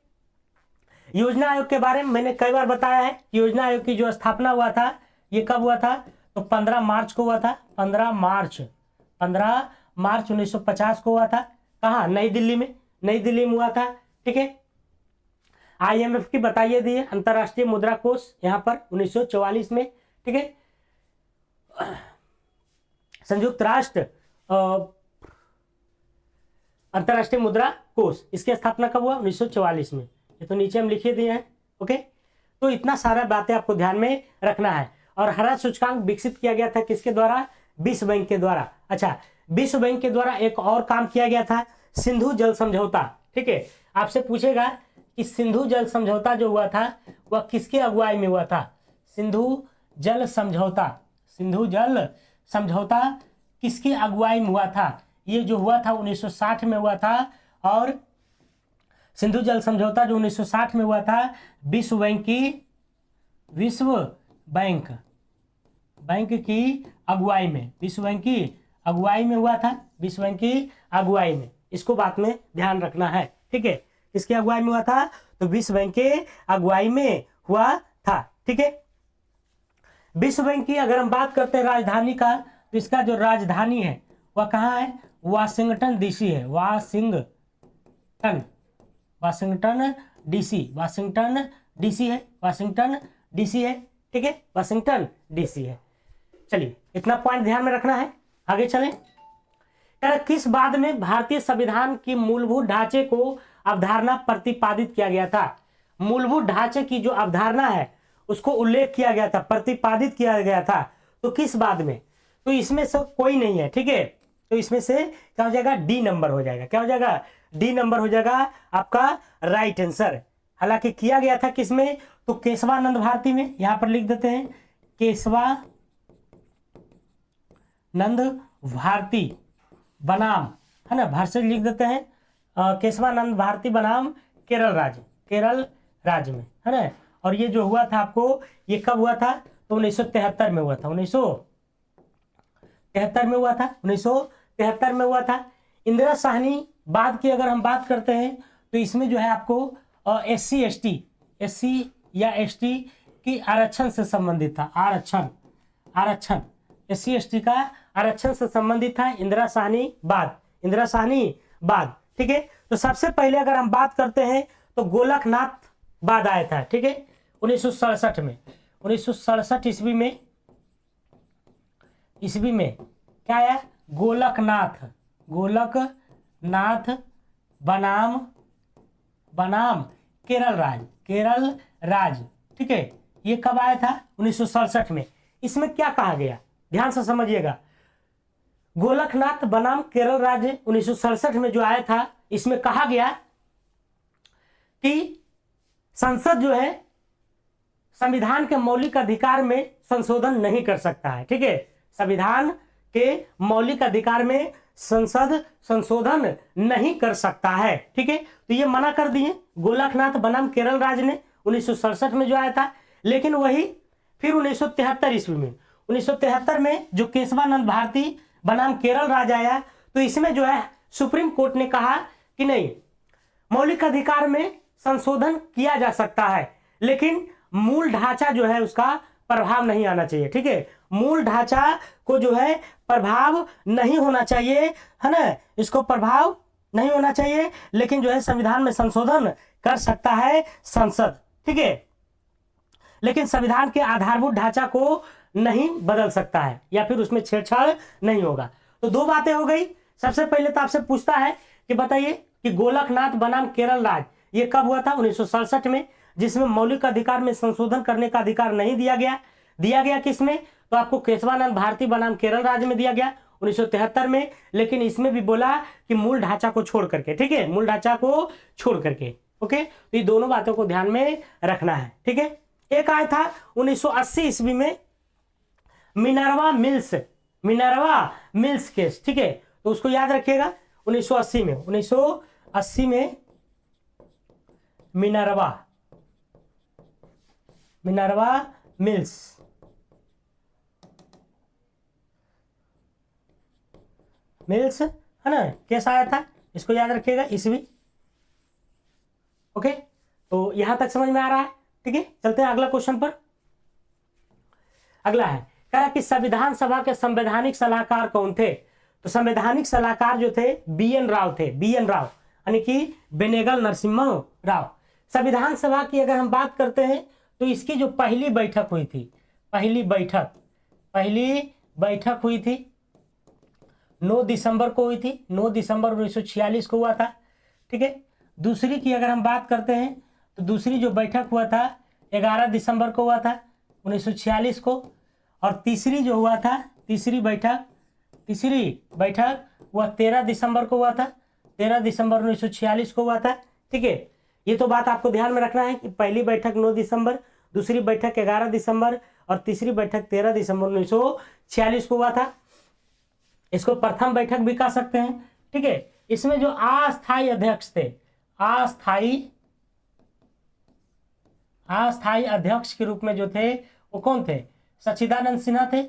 योजना आयोग के बारे में मैंने कई बार बताया है। योजना आयोग की जो स्थापना हुआ था ये कब हुआ था, तो 15 मार्च को हुआ था। 15 मार्च 1950 को हुआ था। कहाँ, नई दिल्ली में हुआ था। ठीक है, IMF की बताइए दी, अंतरराष्ट्रीय मुद्रा कोष, यहाँ पर 1944 में। ठीक है, संयुक्त राष्ट्र अंतरराष्ट्रीय मुद्रा कोष, इसकी स्थापना कब हुआ, 1944 में। ये तो नीचे हम लिखे दिए हैं। ओके, तो इतना सारा बातें आपको ध्यान में रखना है। और हरा सूचकांक विकसित किया गया था किसके द्वारा, विश्व बैंक के द्वारा। अच्छा, विश्व बैंक के द्वारा एक और काम किया गया था, सिंधु जल समझौता। ठीक है, आपसे पूछेगा कि सिंधु जल समझौता जो हुआ था वह किसके अगुवाई में हुआ था। सिंधु जल समझौता किसकी अगुवाई में हुआ था, ये जो हुआ था 1960 में हुआ था। और सिंधु जल समझौता जो 1960 में हुआ था विश्व बैंक की अगुवाई में, विश्व बैंक की अगुवाई में हुआ था, विश्व बैंक की अगुवाई में। इसको बात में ध्यान रखना है। ठीक है, किसकी अगुवाई में हुआ था, तो विश्व बैंक के अगुवाई में हुआ था। ठीक है, विश्व बैंक की अगर हम बात करते हैं राजधानी का, तो इसका जो राजधानी है वह कहाँ है, वाशिंगटन डीसी है। वाशिंगटन डीसी है। ठीक है, वाशिंगटन डीसी है। चलिए इतना पॉइंट ध्यान में रखना है। आगे चलें, किस बाद में भारतीय संविधान की मूलभूत ढांचे को अवधारणा प्रतिपादित किया गया था। मूलभूत ढांचे की जो अवधारणा है उसको उल्लेख किया गया था, प्रतिपादित किया गया था। तो किस बाद में, तो इसमें से कोई नहीं है। ठीक है, तो इसमें से क्या हो जाएगा, डी नंबर हो जाएगा। क्या हो जाएगा, डी नंबर हो जाएगा आपका राइट आंसर। हालांकि किया गया था किसमें, तो केशवानंद भारती में। यहां पर लिख देते हैं केशवानंद भारती बनाम, है ना, भारती लिख देते हैं केशवानंद भारती बनाम केरल राज्य में, है ना। और ये जो हुआ था आपको, ये कब हुआ था, तो 1973 में हुआ था। 1973 में हुआ था। 1973 में हुआ था। इंदिरा साहनी बाद की अगर हम बात करते हैं तो इसमें जो है आपको SC या ST की आरक्षण से संबंधित था। आरक्षण SC/ST का आरक्षण से संबंधित था। इंदिरा साहनी बाद। ठीक है, तो सबसे पहले अगर हम बात करते हैं तो गोलकनाथ बाद आया था। ठीक है, 1967 में, 1967 ईस्वी में क्या आया, गोलकनाथ बनाम केरल राज्य। ठीक है, ये कब आया था, 1967 में। इसमें क्या कहा गया, ध्यान से समझिएगा। गोलकनाथ बनाम केरल राज्य 1967 में जो आया था, इसमें कहा गया कि संसद जो है संविधान के मौलिक अधिकार में संशोधन नहीं कर सकता है। ठीक है, संविधान के मौलिक अधिकार में संसद संशोधन नहीं कर सकता है। ठीक है, तो ये मना कर दिए गोलकनाथ बनाम केरल राज्य ने 1967 में जो आया था। लेकिन वही फिर 1973 ईस्वी में, 1973 में जो केशवानंद भारती बनाम केरल राज्य आया, तो इसमें जो है सुप्रीम कोर्ट ने कहा कि नहीं, मौलिक अधिकार में संशोधन किया जा सकता है, लेकिन मूल ढांचा जो है उसका प्रभाव नहीं आना चाहिए। ठीक है, मूल ढांचा को जो है प्रभाव नहीं होना चाहिए, है ना, इसको प्रभाव नहीं होना चाहिए, लेकिन जो है संविधान में संशोधन कर सकता है संसद। ठीक है, लेकिन संविधान के आधारभूत ढांचा को नहीं बदल सकता है या फिर उसमें छेड़छाड़ नहीं होगा। तो दो बातें हो गई। सबसे पहले तो आपसे पूछता है कि बताइए कि गोलकनाथ बनाम केरल राज्य ये कब हुआ था? 1967 में, जिसमें मौलिक अधिकार में संशोधन करने का अधिकार नहीं दिया गया। दिया गया किसमें? तो आपको केशवानंद भारती बनाम केरल राज्य में दिया गया 1973 में, लेकिन इसमें भी बोला कि मूल ढांचा को छोड़ करके। ठीक है, मूल ढांचा को छोड़ करके। ओके, तो ये दोनों बातों को ध्यान में रखना है। ठीक है, एक आया था 1980 ईस्वी में मिनर्वा मिल्स केस। ठीक है, तो उसको याद रखिएगा। 1980 में मिनर्वा मिल्स है ना, केस आया था, इसको याद रखिएगा ईस्वी। ओके, तो यहां तक समझ में आ रहा है? ठीक है, चलते हैं अगला क्वेश्चन पर। अगला है, कह रहा कि संविधान सभा के संवैधानिक सलाहकार कौन थे? तो संवैधानिक सलाहकार जो थे BN राव थे, BN राव यानी कि बेनेगल नरसिम्हा राव। संविधान सभा की अगर हम बात करते हैं तो इसकी जो पहली बैठक हुई थी, पहली बैठक हुई थी 9 दिसंबर को हुई थी, 9 दिसंबर 1946 को हुआ था। ठीक है, दूसरी की अगर हम बात करते हैं तो दूसरी जो बैठक हुआ था 11 दिसंबर को हुआ था 1946 को, और तीसरी जो हुआ था, तीसरी बैठक वह 13 दिसंबर को हुआ था, 13 दिसंबर 1946 को हुआ था। ठीक है, ये तो बात आपको ध्यान में रखना है कि पहली बैठक 9 दिसंबर, दूसरी बैठक 11 दिसंबर और तीसरी बैठक 13 दिसंबर 1946 को हुआ था। इसको प्रथम बैठक भी कह सकते हैं। ठीक है, इसमें जो अस्थायी अध्यक्ष थे, अस्थायी अध्यक्ष के रूप में जो थे वो कौन थे? सच्चिदानंद सिन्हा थे,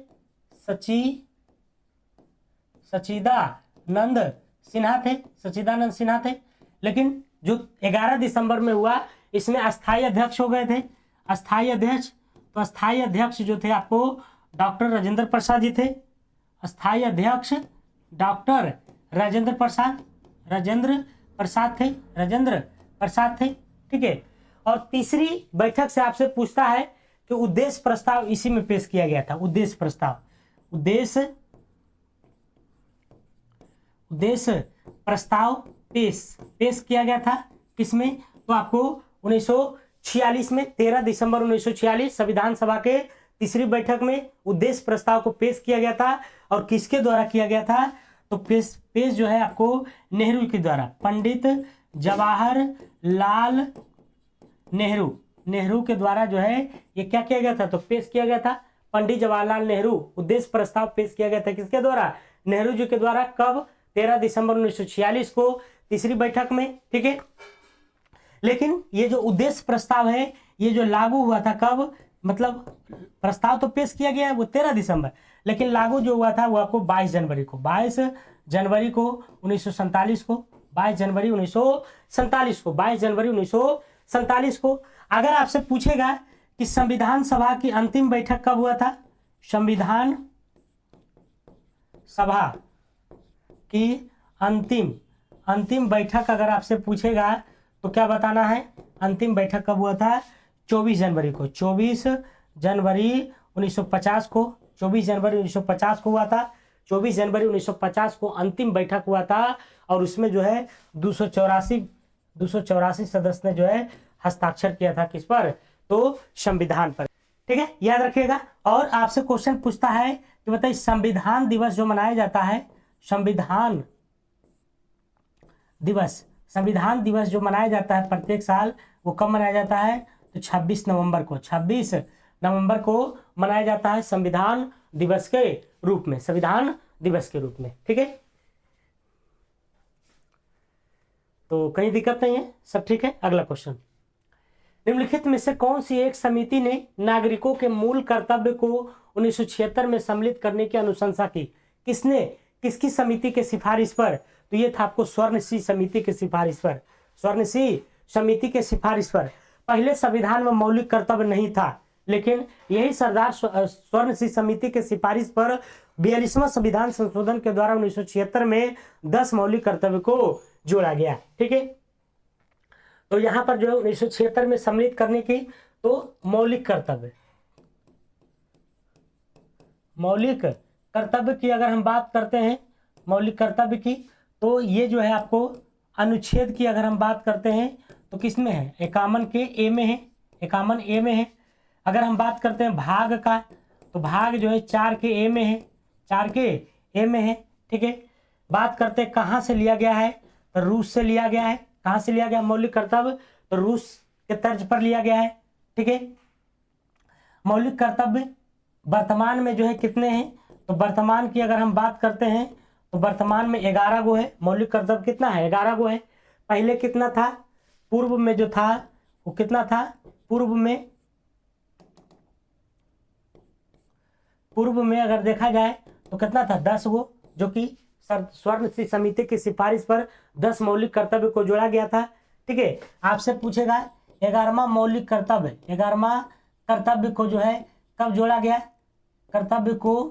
सच्चिदानंद सिन्हा थे। लेकिन जो 11 दिसंबर में हुआ इसमें अस्थायी अध्यक्ष हो गए थे, अस्थायी अध्यक्ष। तो अस्थायी अध्यक्ष जो थे आपको डॉक्टर राजेंद्र प्रसाद जी थे, अस्थायी अध्यक्ष डॉक्टर राजेंद्र प्रसाद थे। ठीक है, और तीसरी बैठक से आपसे पूछता है कि उद्देश्य प्रस्ताव इसी में पेश किया गया था। उद्देश्य प्रस्ताव पेश किया गया था किसमें? तो आपको 1946 में, 13 दिसंबर 1946 संविधान सभा के तीसरी बैठक में उद्देश्य प्रस्ताव को पेश किया गया था। और किसके द्वारा किया गया था? तो पेश जो है आपको नेहरू के द्वारा, पंडित जवाहरलाल नेहरू के द्वारा जो है ये क्या किया गया था? तो पेश किया गया था पंडित जवाहरलाल नेहरू। उद्देश्य प्रस्ताव पेश किया गया था किसके द्वारा? नेहरू जी के द्वारा। कब? 13 दिसंबर 1946 को तीसरी बैठक में। ठीक है, लेकिन ये जो उद्देश्य प्रस्ताव है ये जो लागू हुआ था कब? मतलब प्रस्ताव तो पेश किया गया है वो 13 दिसंबर, लेकिन लागू जो हुआ था वो आपको 22 जनवरी को 1947 को। अगर आपसे पूछेगा कि संविधान सभा की अंतिम बैठक कब हुआ था? संविधान सभा की अंतिम बैठक अगर आपसे पूछेगा तो क्या बताना है? अंतिम बैठक कब हुआ था? 24 जनवरी को, 24 जनवरी 1950 को, 24 जनवरी 1950 को हुआ था। 24 जनवरी 1950 को अंतिम बैठक हुआ था और उसमें जो है 284 सदस्य ने जो है हस्ताक्षर किया था। किस पर? तो संविधान पर। ठीक है, याद रखिएगा। और आपसे क्वेश्चन पूछता है कि बताइए संविधान दिवस जो मनाया जाता है, संविधान दिवस जो मनाया जाता है प्रत्येक साल, वो कब मनाया जाता है? तो 26 नवंबर को मनाया जाता है संविधान दिवस के रूप में, ठीक है। तो कहीं दिक्कत नहीं है, सब ठीक है। अगला क्वेश्चन, निम्नलिखित में से कौन सी एक समिति ने नागरिकों के मूल कर्तव्य को 1976 में सम्मिलित करने की अनुशंसा की? किसने किसकी समिति के सिफारिश पर? तो ये था आपको स्वर्णसिंह समिति के सिफारिश पर, स्वर्णसिंह समिति के सिफारिश पर। पहले संविधान में मौलिक कर्तव्य नहीं था, लेकिन यही सरदार स्वर्णसिंह समिति के सिफारिश पर 42वां संविधान संशोधन के द्वारा 1976 में 10 मौलिक कर्तव्य को जोड़ा गया। ठीक है, तो यहाँ पर जो है 1976 में सम्मिलित करने की, तो मौलिक कर्तव्य की अगर हम बात करते हैं, मौलिक कर्तव्य की, तो ये जो है आपको अनुच्छेद की अगर हम बात करते हैं तो किस में है? 51 के ए में है, 51 ए में है। अगर हम बात करते हैं भाग का, तो भाग जो है 4 के ए में है, 4 के ए में है। ठीक है, बात करते हैं कहाँ से लिया गया है, तो रूस से लिया गया है। कहाँ से लिया गया मौलिक कर्तव्य? तो रूस के तर्ज पर लिया गया है। ठीक है, मौलिक कर्तव्य वर्तमान में जो है कितने हैं? तो वर्तमान की अगर हम बात करते हैं तो वर्तमान में 11 गो है। मौलिक कर्तव्य कितना है? 11 गो है। पहले कितना था? पूर्व में जो था वो कितना था? पूर्व में अगर देखा जाए तो कितना था? 10 गो, जो कि स्वर्णसिंह समिति की सिफारिश पर 10 मौलिक कर्तव्य को जोड़ा गया था। ठीक है, आपसे पूछेगा 11वां मौलिक कर्तव्य, 11वां कर्तव्य को जो है कब जोड़ा गया? कर्तव्य को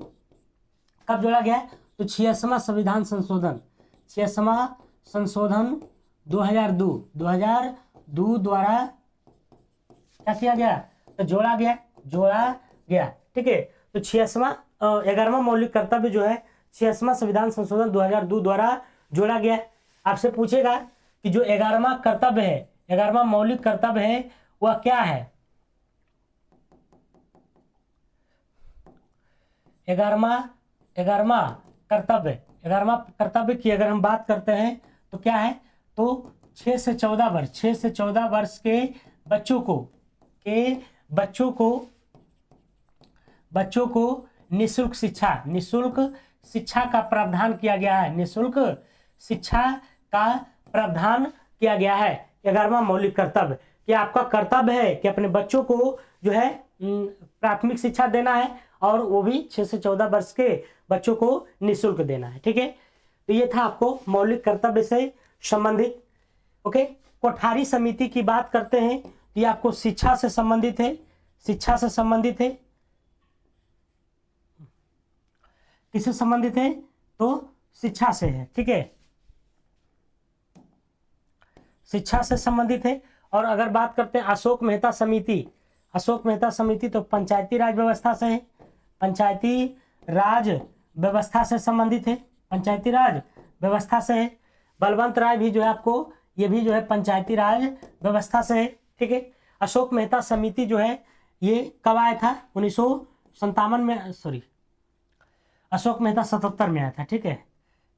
कब जोड़ा गया? तो 86वां संविधान संशोधन, 86वां संशोधन 2002 द्वारा क्या किया गया? तो जोड़ा गया। ठीक है, तो 11वां मौलिक कर्तव्य जो है 86वां संविधान संशोधन 2002 द्वारा जोड़ा गया। आपसे पूछेगा कि जो 11वां कर्तव्य है, 11वां मौलिक कर्तव्य है, वह क्या है? 11वां कर्तव्य की अगर हम बात करते हैं तो क्या है? तो 6 से 14 वर्ष के बच्चों को निःशुल्क शिक्षा का प्रावधान किया गया है। निःशुल्क शिक्षा का प्रावधान किया गया है। 11वां मौलिक कर्तव्य कि आपका कर्तव्य है कि अपने बच्चों को जो है प्राथमिक शिक्षा देना है, और वो भी 6 से 14 वर्ष के बच्चों को निःशुल्क देना है। ठीक है, तो ये था आपको मौलिक कर्तव्य से संबंधित। ओके, कोठारी समिति की बात करते हैं तो ये आपको शिक्षा से संबंधित है। किससे संबंधित है? तो शिक्षा से है। ठीक है, शिक्षा से संबंधित है। और अगर बात करते हैं अशोक मेहता समिति, तो पंचायती राज व्यवस्था से है, पंचायती राज व्यवस्था से संबंधित है, पंचायती राज व्यवस्था से है। बलवंत राय भी जो है आपको, ये भी जो है पंचायती राज व्यवस्था से है। ठीक है, अशोक मेहता समिति जो है ये कब आया था? 1957 में, सॉरी, अशोक मेहता 77 में आया था। ठीक है,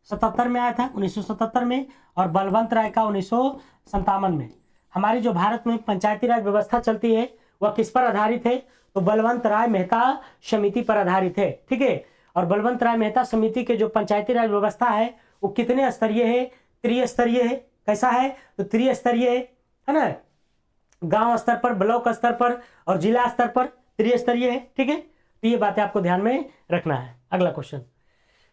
77 में आया था, 1977 में, और बलवंत राय का 1957 में। हमारी जो भारत में पंचायती राज व्यवस्था चलती है वह किस पर आधारित है? तो बलवंत राय मेहता समिति पर आधारित है। ठीक है, और बलवंत राय मेहता समिति के जो पंचायती राज व्यवस्था है वो कितने स्तरीय है? त्रिस्तरीय है। कैसा है? तो त्रिस्तरीय है ना, गांव स्तर पर, ब्लॉक स्तर पर और जिला स्तर पर त्रिस्तरीय है। ठीक है, तो ये बातें आपको ध्यान में रखना है। अगला क्वेश्चन,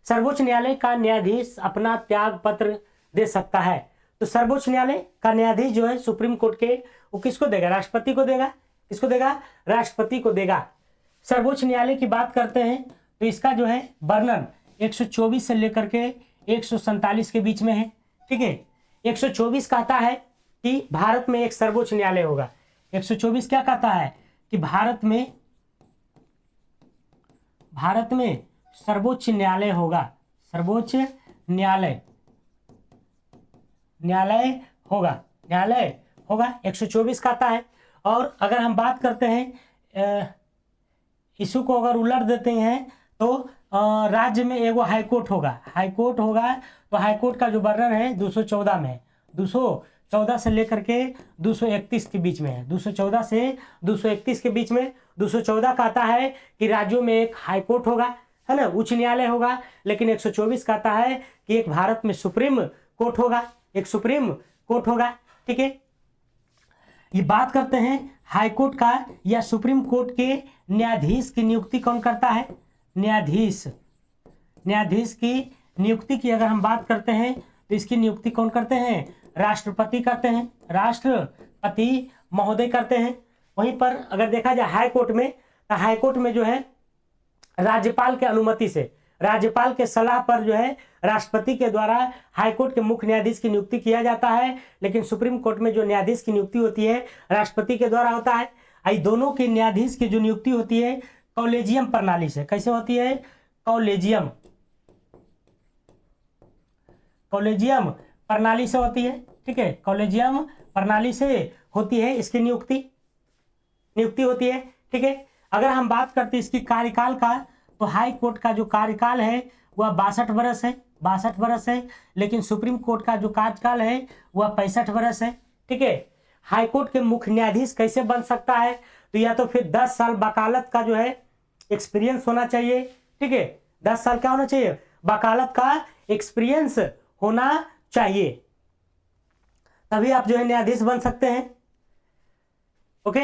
सर्वोच्च न्यायालय का न्यायाधीश अपना त्याग पत्र दे सकता है? तो सर्वोच्च न्यायालय का न्यायाधीश जो है सुप्रीम कोर्ट के, वो किसको देगा? राष्ट्रपति को देगा। किसको देगा? राष्ट्रपति को देगा। सर्वोच्च न्यायालय की बात करते हैं तो इसका जो है वर्णन 124 से लेकर के 147 के बीच में है। ठीक है, 124 कहता है कि भारत में एक सर्वोच्च न्यायालय होगा। 124 क्या कहता है? कि भारत में सर्वोच्च न्यायालय होगा, सर्वोच्च न्यायालय होगा 124 कहता है। और अगर हम बात करते हैं इशू को अगर उलट देते हैं तो राज्य में एगो हाईकोर्ट होगा, तो हाईकोर्ट का जो वर्णन है 214 में है, 214 से लेकर के 231 के बीच में है, 214 से 231 के बीच में। 214 कहता है कि राज्यों में एक हाईकोर्ट होगा, है ना, उच्च न्यायालय होगा। लेकिन 124 कहता है कि एक भारत में सुप्रीम कोर्ट होगा, एक सुप्रीम कोर्ट होगा। ठीक है, ये बात करते हैं हाईकोर्ट का या सुप्रीम कोर्ट के न्यायाधीश की नियुक्ति कौन करता है? न्यायाधीश की नियुक्ति की अगर हम बात करते हैं तो इसकी नियुक्ति कौन करते हैं? राष्ट्रपति करते हैं, राष्ट्रपति महोदय करते हैं। वहीं पर अगर देखा जाए हाई कोर्ट में, तो हाई कोर्ट में जो है राज्यपाल के अनुमति से, राज्यपाल के सलाह पर जो है राष्ट्रपति के द्वारा हाई कोर्ट के मुख्य न्यायाधीश की नियुक्ति किया जाता है। लेकिन सुप्रीम कोर्ट में जो न्यायाधीश की नियुक्ति होती है राष्ट्रपति के द्वारा होता है। आई दोनों के न्यायाधीश की जो नियुक्ति होती है कॉलेजियम प्रणाली से। कैसे होती है? कॉलेजियम प्रणाली से होती है। ठीक है, कॉलेजियम प्रणाली से होती है इसकी नियुक्ति होती है। ठीक है, अगर हम बात करते हैं इसकी कार्यकाल का, तो हाई कोर्ट का जो कार्यकाल है वह 62 वर्ष है, लेकिन सुप्रीम कोर्ट का जो कार्यकाल है वह 65 वर्ष है। ठीक है, हाई कोर्ट के मुख्य न्यायाधीश कैसे बन सकता है? तो या तो फिर 10 साल वकालत का जो है एक्सपीरियंस होना चाहिए। ठीक है, 10 साल क्या होना चाहिए? वकालत का एक्सपीरियंस होना चाहिए, तभी आप जो है न्यायाधीश बन सकते हैं। ओके,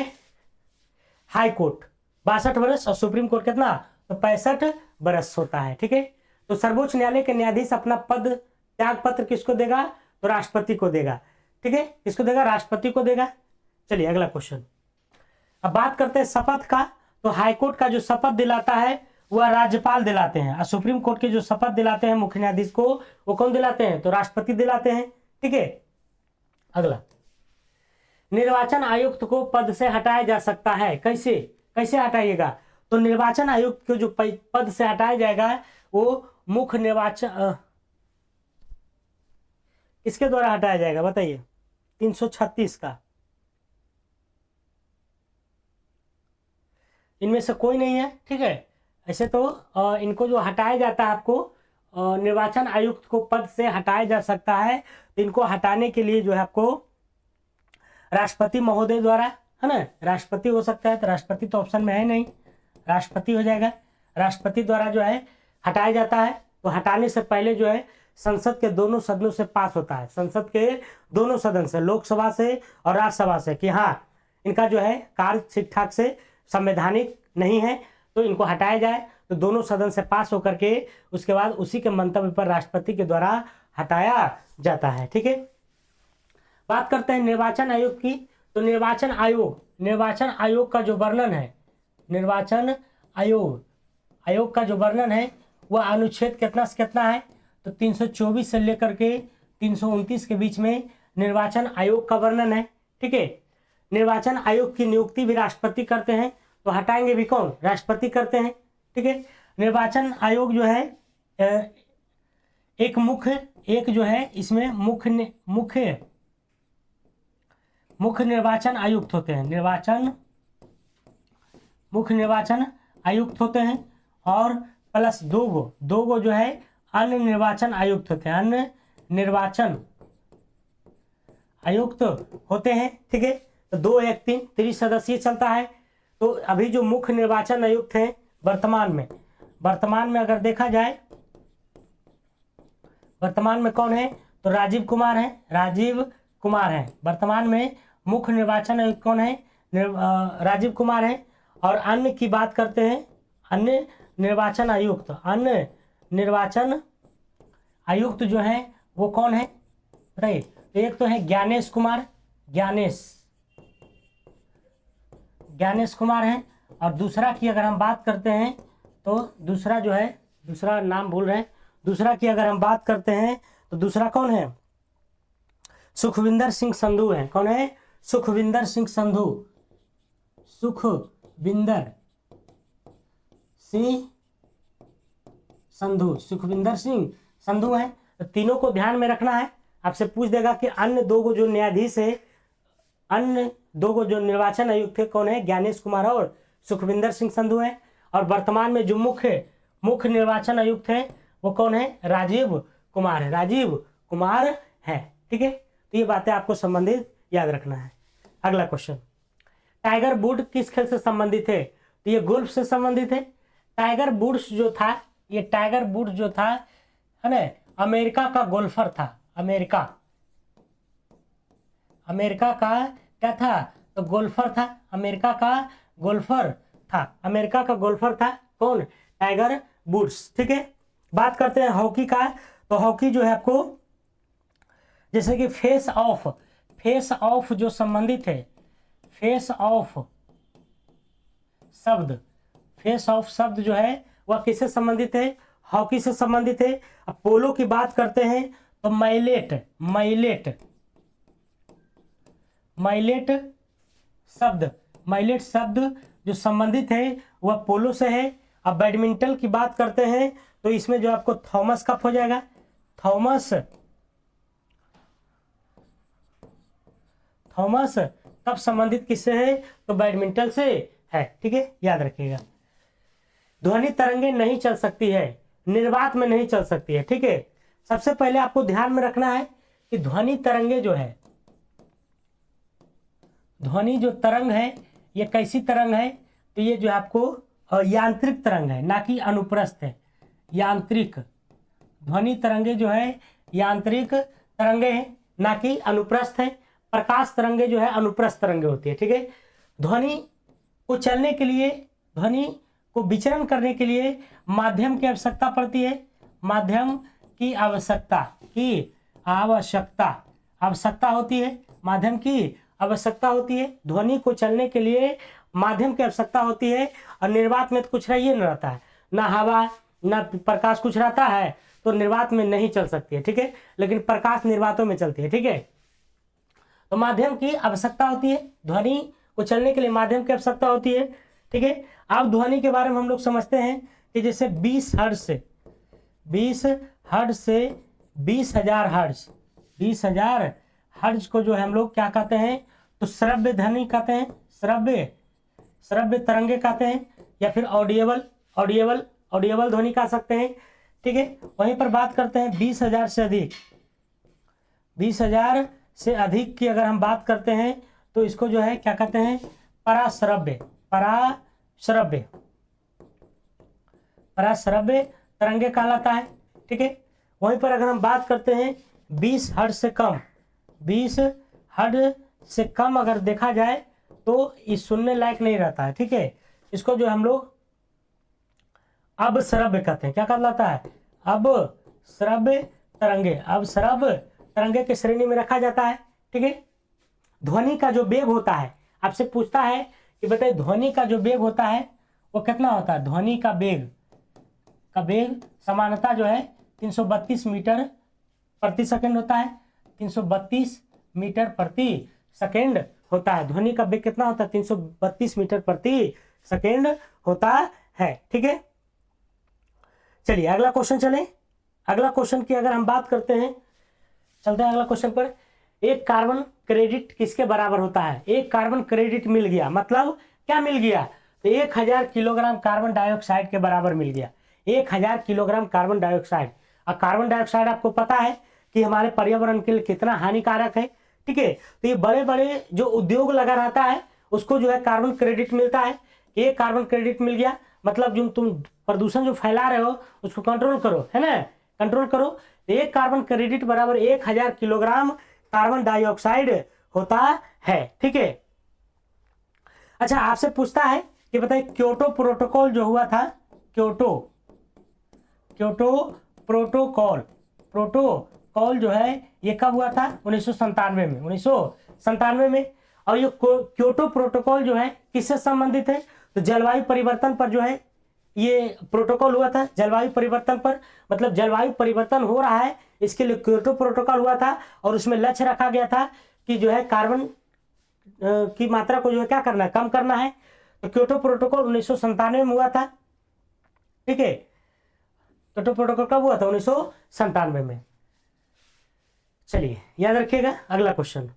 हाई कोर्ट 62 वर्ष और सुप्रीम कोर्ट कितना? तो 65 वर्ष होता है। ठीक है, तो सर्वोच्च न्यायालय के न्यायाधीश अपना पद त्याग पत्र किसको देगा? तो राष्ट्रपति को देगा। ठीक है, किसको देगा? राष्ट्रपति को देगा। चलिए अगला क्वेश्चन। अब बात करते हैं शपथ का। तो हाईकोर्ट का जो शपथ दिलाता है वह राज्यपाल दिलाते हैं, और सुप्रीम कोर्ट के जो शपथ दिलाते हैं मुख्य न्यायाधीश को वो कौन दिलाते हैं? तो राष्ट्रपति दिलाते हैं। ठीक है, अगला, निर्वाचन आयुक्त को पद से हटाया जा सकता है। कैसे हटाइएगा? तो निर्वाचन आयुक्त को जो पद से हटाया जाएगा वो मुख्य निर्वाचन किसके द्वारा हटाया जाएगा बताइए? 336 का। इनमें से कोई नहीं है। ठीक है, ऐसे तो इनको जो हटाया जाता है, आपको निर्वाचन आयुक्त को पद से हटाया जा सकता है। तो इनको हटाने के लिए जो है आपको राष्ट्रपति महोदय द्वारा, है ना, राष्ट्रपति हो सकता है। तो राष्ट्रपति तो ऑप्शन में है नहीं, राष्ट्रपति हो जाएगा। राष्ट्रपति द्वारा जो है हटाया जाता है। तो हटाने से पहले जो है संसद के दोनों सदनों से पास होता है, संसद के दोनों सदन से, लोकसभा से और राज्यसभा से, कि हाँ इनका जो है कार्य ठीक ठाक से संवैधानिक नहीं है, तो इनको हटाया जाए। तो दोनों सदन से पास होकर के उसके बाद उसी के मंतव्य पर राष्ट्रपति के द्वारा हटाया जाता है। ठीक है, बात करते हैं निर्वाचन आयोग की। तो निर्वाचन आयोग का जो वर्णन है, निर्वाचन आयोग का जो वर्णन है वह अनुच्छेद कितना से कितना है? तो 324 से लेकर के 329 के बीच में निर्वाचन आयोग का वर्णन है। ठीक है, निर्वाचन आयोग की नियुक्ति भी राष्ट्रपति करते हैं, तो हटाएंगे भी कौन? राष्ट्रपति करते हैं। ठीक है, निर्वाचन आयोग जो है एक जो है इसमें मुख्य निर्वाचन आयुक्त होते हैं, मुख्य निर्वाचन आयुक्त होते हैं, और प्लस दो गो जो है अन्य निर्वाचन आयुक्त होते हैं, अन्य निर्वाचन आयुक्त होते हैं। ठीक है, तो 2 1 3 त्रिसदस्यीय चलता है। तो अभी जो मुख्य निर्वाचन आयुक्त हैं वर्तमान में अगर देखा जाए, वर्तमान में कौन है? तो राजीव कुमार है। वर्तमान में मुख्य निर्वाचन आयुक्त कौन है? राजीव कुमार है। और अन्य की बात करते हैं, अन्य निर्वाचन आयुक्त जो है वो कौन है बताइए? तो एक तो है ज्ञानेश कुमार है, और दूसरा की अगर हम बात करते हैं तो दूसरा जो है, दूसरा नाम भूल रहे हैं, दूसरा की अगर हम बात करते हैं तो दूसरा कौन है? सुखविंदर सिंह संधू है। कौन है? सुखविंदर सिंह संधू है। तो तीनों को ध्यान में रखना है। आपसे पूछ देगा कि अन्य 2 गो जो न्यायाधीश है, अन्य 2 गो जो निर्वाचन आयुक्त है कौन है? ज्ञानेश कुमार और सुखविंदर सिंह संधू है। और वर्तमान में जो मुख्य निर्वाचन आयुक्त है वो कौन है? राजीव कुमार है। ठीक है, तो ये बातें आपको संबंधित याद रखना है। अगला क्वेश्चन, टाइगर वुड किस खेल से संबंधित है? तो ये गोल्फ से संबंधित है। टाइगर वुड्स जो था है ना, अमेरिका का गोल्फर था। अमेरिका का क्या था? तो गोल्फर था। अमेरिका का गोल्फर था कौन? Tiger Woods. ठीक है, बात करते हैं हॉकी का, तो हॉकी जो है आपको जैसे कि फेस ऑफ जो संबंधित है, फेस ऑफ शब्द जो है वह किससे संबंधित है, हॉकी से संबंधित है। अब पोलो की बात करते हैं तो माइलेट शब्द जो संबंधित है वह पोलो से है। अब बैडमिंटन की बात करते हैं तो इसमें जो आपको थॉमस कप हो जाएगा, थॉमस कप संबंधित किससे है, तो बैडमिंटन से है, ठीक है, याद रखिएगा। ध्वनि तरंगे नहीं चल सकती है, निर्वात में नहीं चल सकती है, ठीक है। सबसे पहले आपको ध्यान में रखना है कि ध्वनि तरंगे जो है, ध्वनि जो तरंग है ये कैसी तरंग है, तो ये जो आपको यांत्रिक तरंग है, ना कि अनुप्रस्थ है। यांत्रिक ध्वनि तरंगे जो है यांत्रिक तरंगे हैं, ना कि अनुप्रस्थ है। प्रकाश तरंगे जो है अनुप्रस्थ तरंगे होती है, ठीक है। ध्वनि को चलने के लिए, ध्वनि को विचरण करने के लिए माध्यम की आवश्यकता पड़ती है, माध्यम की आवश्यकता होती है, माध्यम की आवश्यकता होती है। ध्वनि को चलने के लिए माध्यम की आवश्यकता होती है। और निर्वात में तो कुछ रहिए न रहता है, ना हवा ना प्रकाश कुछ रहता है, तो निर्वात में नहीं चल सकती है, ठीक है। लेकिन प्रकाश निर्वातों में चलती है, ठीक है। तो माध्यम की आवश्यकता होती है, ध्वनि को चलने के लिए माध्यम की आवश्यकता होती है, ठीक है। अब ध्वनि के बारे में हम लोग समझते हैं कि जैसे 20 हर्ट्ज से 20,000 हर्ट्ज, 20,000 हर्ट्ज को जो है हम लोग क्या कहते हैं, तो श्रव्य ध्वनि कहते हैं, श्रव्य तरंगे कहते हैं, या फिर ऑडिएबल ध्वनि कह सकते हैं, ठीक है। वहीं पर बात करते हैं 20,000 से अधिक की अगर हम बात करते हैं तो इसको जो है क्या कहते हैं, पराश्रव्य तरंगे कहलाता है, ठीक है। वहीं पर अगर हम बात करते हैं 20 हर्ट्ज से कम अगर देखा जाए तो इस सुनने लायक नहीं रहता है, ठीक है। इसको जो हम लोग अब श्रव्य कहते हैं, क्या कहलाता है, अब श्रव्य तरंगे के श्रेणी में रखा जाता है, ठीक है। ध्वनि का जो वेग होता है, आपसे पूछता है कि बताइए ध्वनि का जो वेग होता है वो कितना होता है। ध्वनि का वेग समानता जो है 332 मीटर प्रति सेकंड होता है, 332 मीटर प्रति सेकंड होता है। ध्वनि का वेग कितना होता है, 332 मीटर प्रति सेकंड होता है, ठीक है। चलिए अगला क्वेश्चन चले। अगला क्वेश्चन की अगर हम बात करते हैं, चलते हैं अगला क्वेश्चन पर। एक कार्बन क्रेडिट किसके बराबर होता है, एक कार्बन क्रेडिट मिल गया, मतलब क्या मिल गया, तो 1000 किलोग्राम कार्बन डाइऑक्साइड के बराबर मिल गया, 1000 किलोग्राम कार्बन डाइऑक्साइड। और कार्बन डाइऑक्साइड आपको पता है कि हमारे पर्यावरण के लिए कितना हानिकारक है, ठीक है। तो ये बड़े बड़े जो उद्योग लगा रहता है उसको जो है कार्बन क्रेडिट मिलता है। ये कार्बन क्रेडिट मिल गया, मतलब जो तुम प्रदूषण जो फैला रहे हो उसको कंट्रोल करो, है ना, कंट्रोल करो। एक कार्बन क्रेडिट बराबर 1000 किलोग्राम कार्बन डाइऑक्साइड होता है, ठीक है। अच्छा, आपसे पूछता है कि बताइए क्योटो प्रोटोकॉल जो हुआ था, क्योटो प्रोटोकॉल जो है ये कब हुआ था, 1997 में। और ये क्योटो प्रोटोकॉल जो है किससे संबंधित है, तो जलवायु परिवर्तन पर जो है ये प्रोटोकॉल हुआ था, जलवायु परिवर्तन पर, मतलब जलवायु परिवर्तन हो रहा है इसके लिए क्योटो प्रोटोकॉल हुआ था। और उसमें लक्ष्य रखा गया था कि जो है कार्बन की मात्रा को जो है क्या करना है, कम करना है। तो क्योटो प्रोटोकॉल 1997 में हुआ था, ठीक है। क्योटो प्रोटोकॉल कब हुआ था, 1997 में। चलिए याद रखिएगा। अगला क्वेश्चन,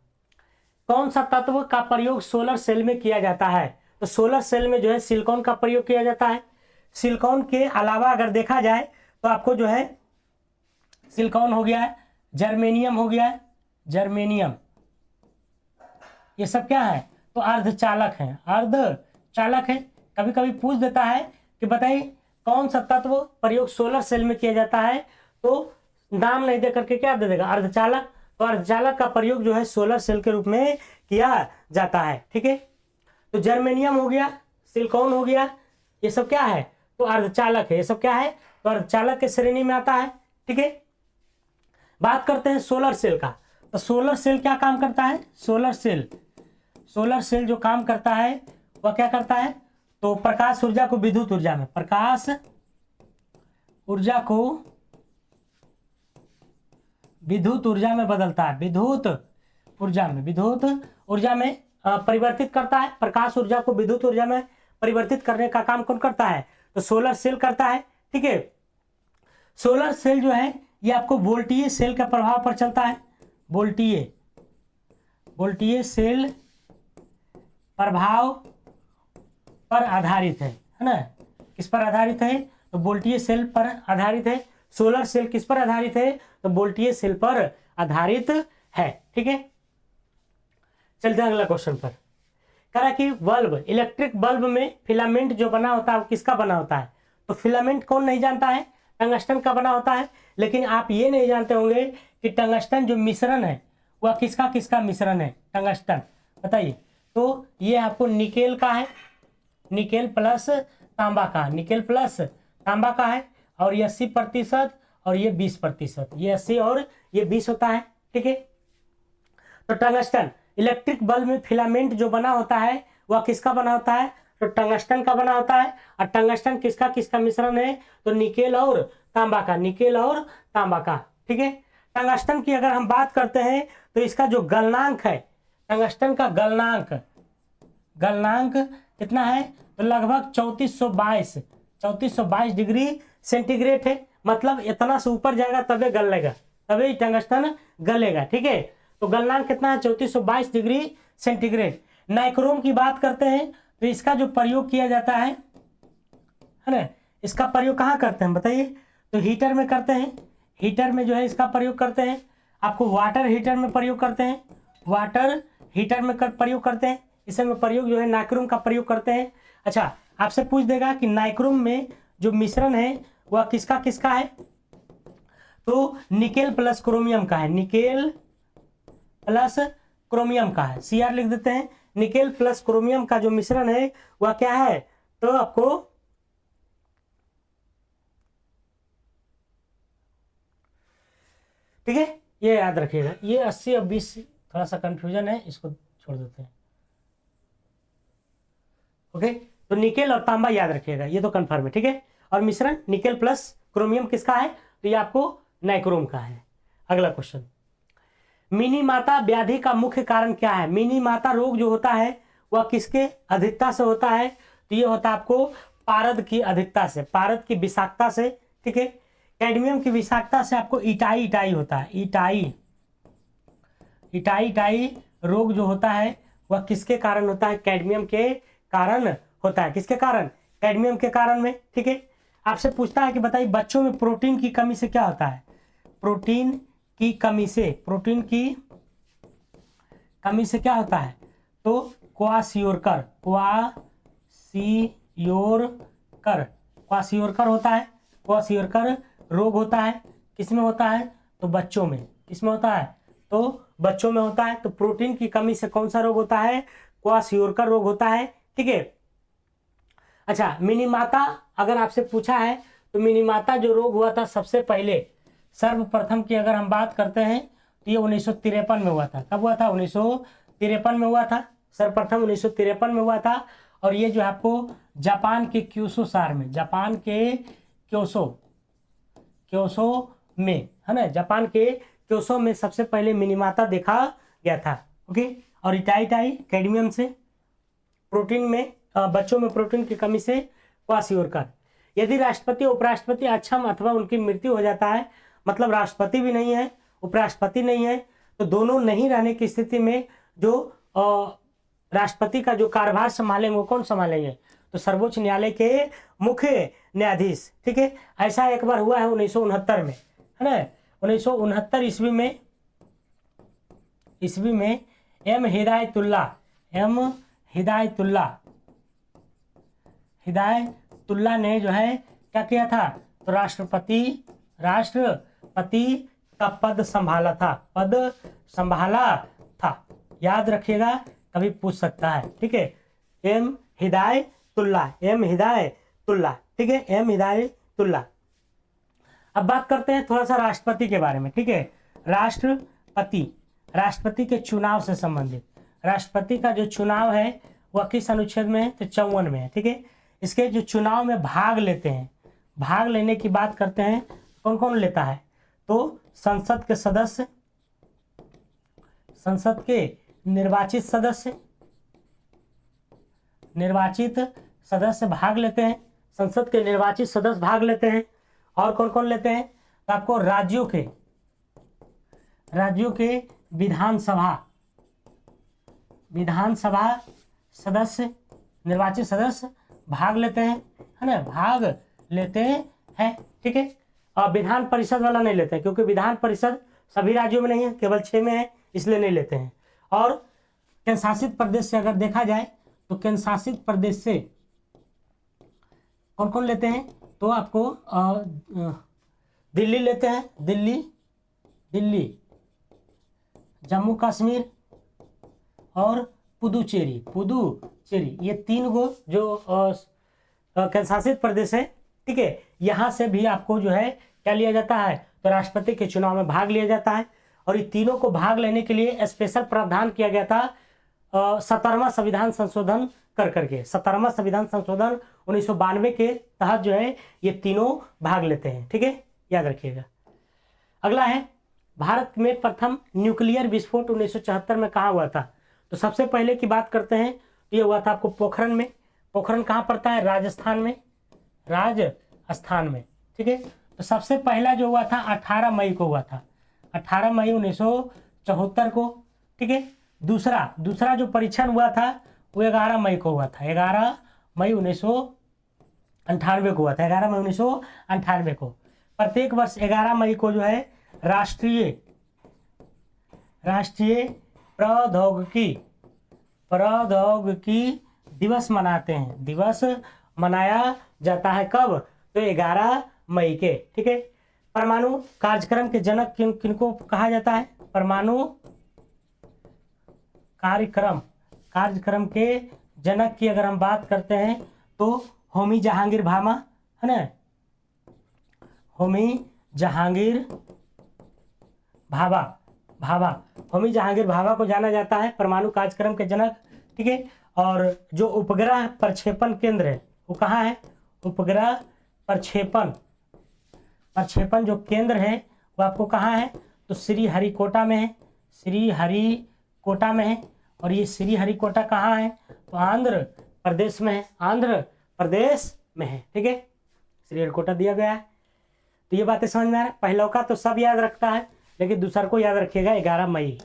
कौन सा तत्व का प्रयोग सोलर सेल में किया जाता है, तो सोलर सेल में जो है सिलिकॉन का प्रयोग किया जाता है। सिलिकॉन के अलावा अगर देखा जाए तो आपको जो है सिलिकॉन हो गया है, जर्मेनियम हो गया है, जर्मेनियम, ये सब क्या है, तो अर्धचालक है। कभी कभी पूछ देता है कि बताइए कौन सा तत्व प्रयोग सोलर सेल में किया जाता है, तो नाम नहीं दे करके क्या दे देगा, अर्धचालक। तो अर्धचालक का प्रयोग जो है सोलर सेल के रूप में किया जाता है, ठीक है। तो जर्मेनियम हो गया, सिलिकॉन हो गया, ये सब क्या है, तो अर्धचालक है। ये सब क्या है, तो अर्धचालक के श्रेणी में आता है। ठीक है, बात करते हैं सोलर सेल का। तो सोलर सेल क्या काम करता है? सोलर सेल जो काम करता है वह क्या करता है? तो प्रकाश ऊर्जा को विद्युत ऊर्जा में, प्रकाश ऊर्जा को विद्युत ऊर्जा में बदलता है, विद्युत ऊर्जा में परिवर्तित करता है। प्रकाश ऊर्जा को विद्युत ऊर्जा में परिवर्तित करने का काम कौन करता है? तो सोलर सेल करता है। ठीक है, सोलर सेल जो है ये आपको वोल्टीय सेल के प्रभाव पर चलता है। वोल्टीय सेल प्रभाव पर आधारित है ना? किस पर आधारित है? तो वोल्टीय सेल पर आधारित है। सोलर सेल किस पर आधारित है? तो वोल्टीय सेल पर आधारित है। ठीक है, चलते हैं अगला क्वेश्चन पर। कह रहा है कि बल्ब, इलेक्ट्रिक बल्ब में फिलामेंट जो बना होता है वो किसका बना होता है? तो फिलामेंट कौन नहीं जानता है? टंगस्टन का बना होता है। लेकिन आप ये नहीं जानते होंगे कि टंगस्टन जो मिश्रण है वह किसका किसका मिश्रण है? टंगस्टन, बताइए। तो ये आपको निकेल का है, निकेल प्लस तांबा का, निकेल प्लस तांबा का है। और ये 80% और ये 20%, ये 80 और ये 20 होता है। ठीक है, तो टंगस्टन, इलेक्ट्रिक बल्ब में फिलामेंट जो बना होता है वह किसका बना होता है? तो टंगस्टन का बना होता है। और टंगस्टन किसका किसका मिश्रण है? तो निकेल और तांबा का, निकेल और तांबा का। ठीक है, टंगस्टन की अगर हम बात करते हैं तो इसका जो गलनांक है, टंगस्टन का गलनांक कितना है? तो लगभग 3422 डिग्री सेंटीग्रेड है। मतलब इतना से ऊपर जाएगा तबे गलेगा, तभी टंगस्टन गलेगा। ठीक है, तो गलनांक कितना है? 3422 डिग्री सेंटीग्रेड। नाइक्रोम की बात करते हैं तो इसका जो प्रयोग किया जाता है ना, इसका प्रयोग कहाँ करते हैं बताइए? तो हीटर में करते हैं। हीटर में जो है इसका प्रयोग करते हैं। आपको वाटर हीटर में प्रयोग करते हैं, वाटर हीटर में प्रयोग करते हैं। इसमें प्रयोग जो है नाइक्रोम का प्रयोग करते हैं। अच्छा, आपसे पूछ देगा कि नाइक्रोम में जो मिश्रण है वह किसका किसका है? तो निकेल प्लस क्रोमियम का है, निकेल प्लस क्रोमियम का है। Cr लिख देते हैं। निकेल प्लस क्रोमियम का जो मिश्रण है वह क्या है? तो आपको ठीक है, ये याद रखिएगा। ये 80 और 20 थोड़ा सा कंफ्यूजन है, इसको छोड़ देते हैं। ओके, तो निकेल और तांबा याद रखिएगा, ये तो कंफर्म है। ठीक है, और मिश्रण निकेल प्लस क्रोमियम किसका है? तो ये आपको नाइक्रोम का है। अगला क्वेश्चन, मिनी माता व्याधि का मुख्य कारण क्या है? मिनी माता रोग जो होता है वह किसके अधिकता से होता है? तो ये होता है आपको पारद की अधिकता से, पारद की विषाक्तता से। ठीक है, कैडमियम की विषाक्तता से आपको इटाई होता है। इटाई रोग जो होता है वह किसके कारण होता है? कैडमियम के कारण होता है। किसके कारण? कैडमियम के कारण में। ठीक है, आपसे पूछता है कि बताइए बच्चों में प्रोटीन की कमी से क्या होता है? प्रोटीन की कमी से क्या होता है? तो क्वाशियोरकर होता है। क्वाशियोरकर रोग होता है। किसमें होता है? तो बच्चों में। किसमें होता है? तो बच्चों में होता है। तो प्रोटीन की कमी से कौन सा रोग होता है? क्वाशियोरकर रोग होता है। ठीक है, अच्छा, मिनीमाता अगर आपसे पूछा है तो मिनीमाता जो रोग हुआ था सबसे पहले, सर्वप्रथम की अगर हम बात करते हैं तो ये 1953 में हुआ था। कब हुआ था? 1953 में हुआ था, सर्वप्रथम 1953 में हुआ था। और ये जो है आपको जापान के क्योसो शहर में, जापान के क्योसो में है ना, जापान के क्योसो में सबसे पहले मिनीमाता देखा गया था। ओके, और इटाई कैडमियम से, प्रोटीन में बच्चों में प्रोटीन की कमी से क्वाशियोरकर। यदि राष्ट्रपति उपराष्ट्रपति अक्षम अथवा उनकी मृत्यु हो जाता है, मतलब राष्ट्रपति भी नहीं है उपराष्ट्रपति नहीं है, तो दोनों नहीं रहने की स्थिति में जो राष्ट्रपति का जो कार्यभार संभालेंगे वो कौन संभालेंगे? तो सर्वोच्च न्यायालय के मुख्य न्यायाधीश। ठीक है, ऐसा एक बार हुआ है 1969 में, है ना। 1969 ईस्वी में एम हिदायतुल्ला ने जो है क्या किया था? तो राष्ट्रपति का पद संभाला था। याद रखिएगा, कभी पूछ सकता है। ठीक है, एम हिदायतुल्ला। ठीक है, एम हिदायतुल्ला। अब बात करते हैं थोड़ा सा राष्ट्रपति के बारे में, ठीक है। राष्ट्रपति के चुनाव से संबंधित, राष्ट्रपति का जो चुनाव है वह किस अनुच्छेद में है, तो 54 में है, ठीक है। इसके जो चुनाव में भाग लेते हैं, भाग लेने की बात करते हैं, कौन कौन लेता है, तो संसद के सदस्य, संसद के निर्वाचित सदस्य भाग लेते हैं, संसद के निर्वाचित सदस्य भाग लेते हैं। और कौन कौन लेते हैं, तो आपको राज्यों के विधानसभा सदस्य, निर्वाचित सदस्य भाग लेते हैं, है ना, भाग लेते हैं, ठीक है। और विधान परिषद वाला नहीं लेते हैं, क्योंकि विधान परिषद सभी राज्यों में नहीं है, केवल 6 में है, इसलिए नहीं लेते हैं। और केंद्र शासित प्रदेश से अगर देखा जाए तो केंद्र शासित प्रदेश से कौन कौन लेते हैं, तो आपको दिल्ली लेते हैं, दिल्ली, जम्मू कश्मीर और पुदुचेरी, ये 3 गो जो केंद्र शासित प्रदेश है, ठीक है। यहाँ से भी आपको जो है क्या लिया जाता है, तो राष्ट्रपति के चुनाव में भाग लिया जाता है। और ये तीनों को भाग लेने के लिए स्पेशल प्रावधान किया गया था 17वां संविधान संशोधन करके 17वां संविधान संशोधन 1992 के तहत जो है ये तीनों भाग लेते हैं, ठीक है, याद रखिएगा। अगला है, भारत में प्रथम न्यूक्लियर विस्फोट 1974 में कहाँ हुआ था, तो सबसे पहले की बात करते हैं तो ये हुआ था आपको पोखरण में। पोखरण कहाँ पड़ता है, राजस्थान में, ठीक है। तो सबसे पहला जो हुआ था 18 मई को हुआ था, 18 मई 1974 को, ठीक है। दूसरा जो परीक्षण हुआ था वो 11 मई को हुआ था, 11 मई 1998 को हुआ था, 11 मई 1998 को। प्रत्येक वर्ष 11 मई को जो है राष्ट्रीय प्रौद्योगिकी दिवस मनाते हैं, दिवस मनाया जाता है कब, तो 11 मई के, ठीक है। परमाणु कार्यक्रम के जनक किनको कहा जाता है, परमाणु कार्यक्रम के जनक की अगर हम बात करते हैं तो होमी जहांगीर भाभा, है ना, होमी जहांगीर भाभा को जाना जाता है परमाणु कार्यक्रम के जनक, ठीक है। और जो उपग्रह प्रक्षेपण केंद्र है वो कहाँ है, उपग्रह प्रक्षेपण जो केंद्र है वो आपको कहाँ है, तो श्रीहरिकोटा में है, और ये श्रीहरिकोटा कहाँ है, तो आंध्र प्रदेश में है, ठीक है, श्रीहरिकोटा दिया गया है। तो ये बातें समझ में आ रहा है। पहला का तो सब याद रखता है, लेकिन दूसरा को याद रखिएगा 11 मई।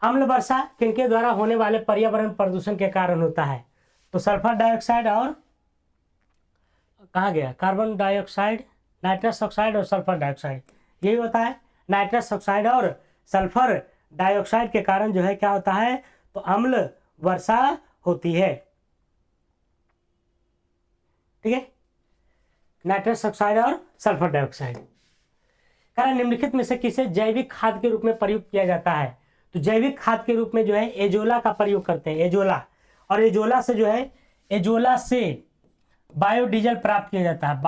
अम्ल वर्षा किनके द्वारा होने वाले पर्यावरण प्रदूषण के कारण होता है, तो सल्फर डाइऑक्साइड और कहाँ गया, कार्बन डाइऑक्साइड, नाइट्रस ऑक्साइड और सल्फर डाइऑक्साइड, यही होता है। नाइट्रस ऑक्साइड और सल्फर डाइऑक्साइड के कारण जो है क्या होता है, तो अम्ल वर्षा होती है, ठीक है, नाइट्रस ऑक्साइड और सल्फर डाइऑक्साइड। कारण निम्नलिखित में से किसे जैविक खाद के रूप में प्रयोग किया जाता है, तो जैविक खाद के रूप में जो है एजोला का प्रयोग करते हैं, और एजोला से बायोडीजल प्राप्त किया जाता है,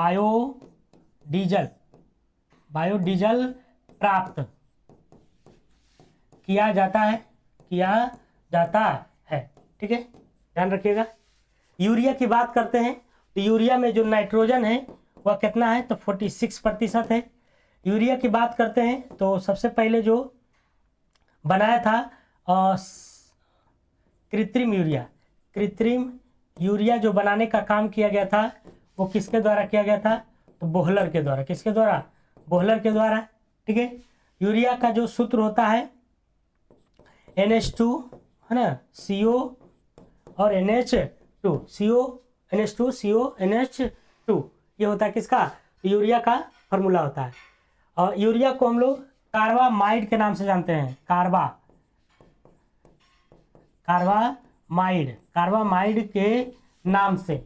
बायोडीजल प्राप्त किया जाता है, ठीक है, ध्यान रखिएगा। यूरिया की बात करते हैं तो यूरिया में जो नाइट्रोजन है वह कितना है, तो 46% है। यूरिया की बात करते हैं तो सबसे पहले जो बनाया था कृत्रिम यूरिया जो बनाने का काम किया गया था वो किसके द्वारा किया गया था, तो बोहलर के द्वारा, बोहलर के द्वारा, ठीक है। यूरिया का जो सूत्र होता है NH2, है ना, CO और NH2, NH2 ये होता है किसका, यूरिया का फॉर्मूला होता है। और यूरिया को हम लोग कार्बामाइड के नाम से जानते हैं, कार्बामाइड के नाम से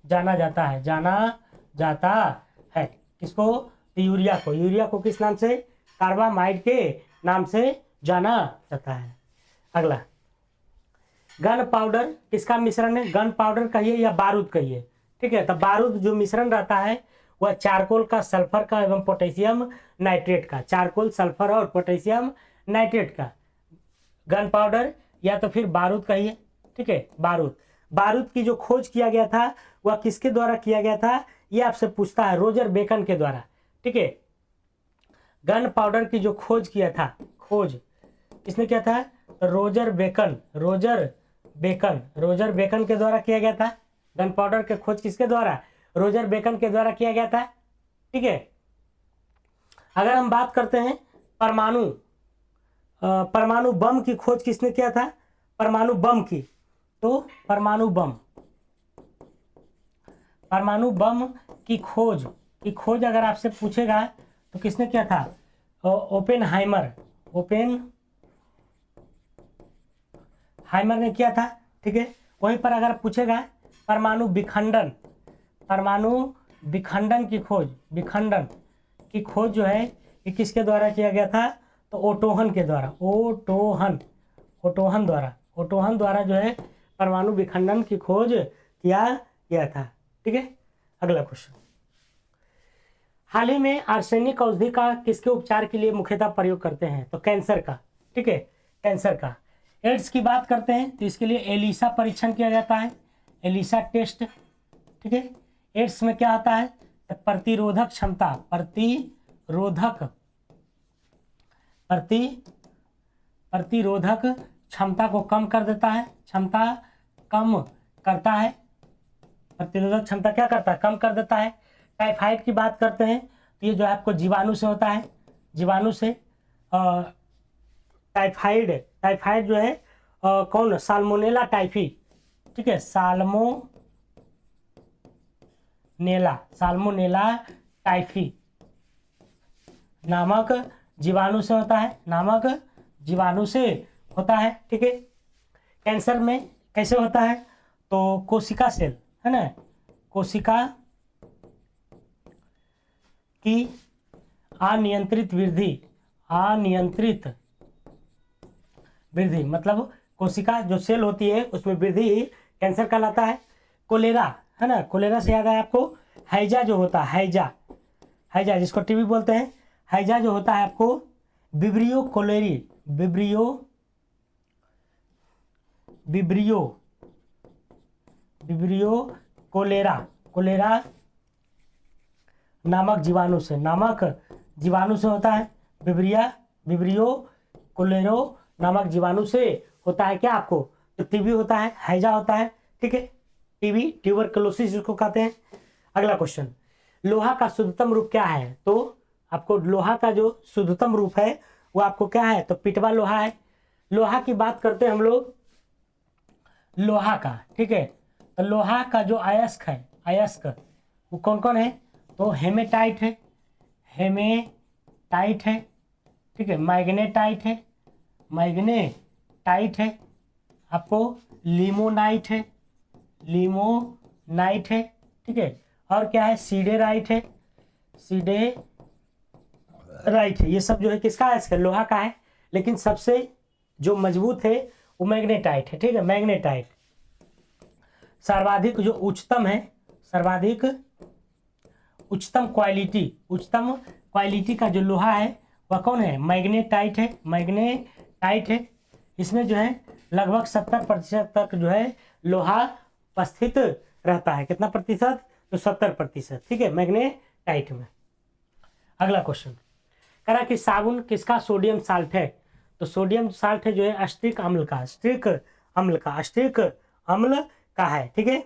जाना जाता है किसको, यूरिया को किस नाम से, कार्बामाइड के नाम से जाना जाता है। अगला, गन पाउडर किसका मिश्रण है, गन पाउडर कहिए या बारूद कहिए, ठीक है। तो बारूद जो मिश्रण रहता है वह चारकोल का, सल्फर का एवं पोटेशियम नाइट्रेट का, चारकोल, सल्फर और पोटेशियम नाइट्रेट का। गन पाउडर या तो फिर बारूद कहिए, ठीक है, बारूद। बारूद की जो खोज किया गया था वह किसके द्वारा किया गया था, ये आपसे पूछता है, रोजर बेकन के द्वारा, ठीक है। गन पाउडर की जो खोज किया था, खोज किसने किया था, रोजर बेकन, रोजर बेकन के द्वारा किया गया था। गन पाउडर के खोज किसके द्वारा, रोजर बेकन के द्वारा किया गया था, ठीक है। अगर हम बात करते हैं परमाणु बम की खोज किसने किया था, परमाणु बम की, तो परमाणु बम की खोज अगर आपसे पूछेगा तो किसने किया था, ओपेनहाइमर ने किया था, ठीक है। वहीं पर अगर पूछेगा परमाणु विखंडन की खोज जो है ये किसके द्वारा किया गया था, तो ओटोहन द्वारा जो है परमाणु विखंडन की खोज किया गया था, ठीक है। अगला क्वेश्चन, हाल ही में आर्सेनिक औषधि का किसके उपचार के लिए मुख्यतः प्रयोग करते हैं, तो कैंसर का, ठीक है, कैंसर का। एड्स की बात करते हैं तो इसके लिए एलिसा परीक्षण किया जाता है, एलिसा टेस्ट, ठीक है। एड्स में क्या होता है, प्रतिरोधक क्षमता को कम कर देता है, प्रतिरोधक क्षमता क्या करता है, कम कर देता है। टाइफाइड की बात करते हैं तो ये जो है आपको जीवाणु से होता है, टाइफाइड जो है कौन, साल्मोनेला टाइफी, ठीक है, साल्मोनेला टाइफी नामक जीवाणु से होता है, ठीक है। कैंसर में कैसे होता है, तो कोशिका सेल है ना, कोशिका की अनियंत्रित वृद्धि मतलब कोशिका जो सेल होती है उसमें वृद्धि ही कैंसर कहलाता है। कोलेरा है ना, कोलेरा से याद है आपको, हैजा जो होता है, हैजा जिसको टीबी बोलते हैं, हैजा जो होता है आपको विब्रियो कोलेरा नामक जीवाणु से होता है, विब्रियो कोलेरो नामक जीवाणु से होता है क्या आपको, तो टीबी होता है, हैजा होता है, ठीक है, टीबी, ट्यूबरकुलोसिस जिसको कहते हैं। अगला क्वेश्चन, लोहा का शुद्धतम रूप क्या है, तो आपको लोहा का जो शुद्धतम रूप है वो आपको क्या है, तो पिटवा लोहा है। लोहा की बात करते हैं हम लोग, लोहा का, ठीक है, तो लोहा का जो अयस्क वो कौन कौन है, तो हेमेटाइट है, ठीक है, मैग्नेटाइट है, आपको लिमोनाइट है, ठीक है, और क्या है, सीडेराइट है, ये सब जो है किसका है, लोहा का है। लेकिन सबसे जो मजबूत है वो मैग्नेटाइट है, ठीक है, मैग्नेटाइट। सर्वाधिक जो उच्चतम क्वालिटी का जो लोहा है वह कौन है, मैग्नेटाइट है। इसमें जो है लगभग 70% तक जो है लोहा उपस्थित रहता है, कितना प्रतिशत, तो 70%, ठीक है, मैग्नेटाइट में। अगला क्वेश्चन कह रहा कि साबुन किसका सोडियम साल्ट है, तो सोडियम साल्ट है जो है अस्ट्रिक अम्ल का है, ठीक है।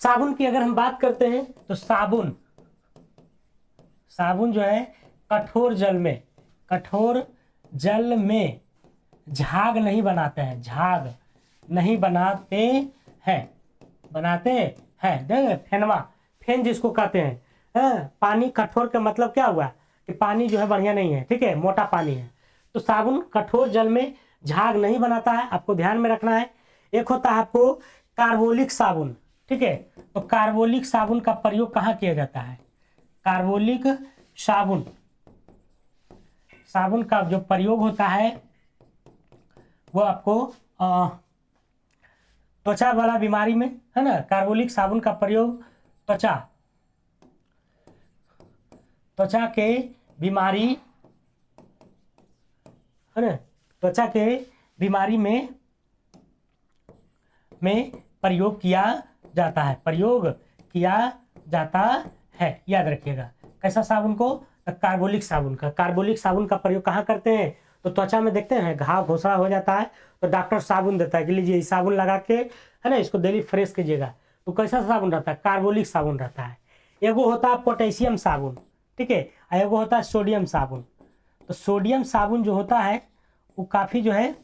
साबुन की अगर हम बात करते हैं तो साबुन जो है कठोर जल में झाग नहीं बनाते हैं, देंगे फेन जिसको कहते हैं, पानी कठोर का मतलब क्या हुआ कि पानी जो है बढ़िया नहीं है, ठीक है, मोटा पानी है, तो साबुन कठोर जल में झाग नहीं बनाता है, आपको ध्यान में रखना है। एक होता है आपको कार्बोलिक साबुन, ठीक है, तो कार्बोलिक साबुन का प्रयोग कहाँ किया जाता है, कार्बोलिक साबुन का जो प्रयोग होता है वो आपको त्वचा वाला बीमारी में है ना, कार्बोलिक साबुन का प्रयोग त्वचा त्वचा के बीमारी है ना, त्वचा के बीमारी में प्रयोग किया जाता है, प्रयोग किया जाता है, याद रखिएगा। कैसा साबुन को? कार्बोलिक साबुन का। कार्बोलिक साबुन का प्रयोग कहाँ करते हैं? तो त्वचा में देखते हैं घाव घोसड़ा हो जाता है तो डॉक्टर साबुन देता है कि लीजिए साबुन लगा के है ना इसको डेली फ्रेश कीजिएगा। तो कैसा साबुन रहता है? कार्बोलिक साबुन रहता है। एगो होता है पोटेशियम साबुन, ठीक है, और एगो होता है सोडियम साबुन। तो सोडियम साबुन जो होता है वो काफ़ी जो है,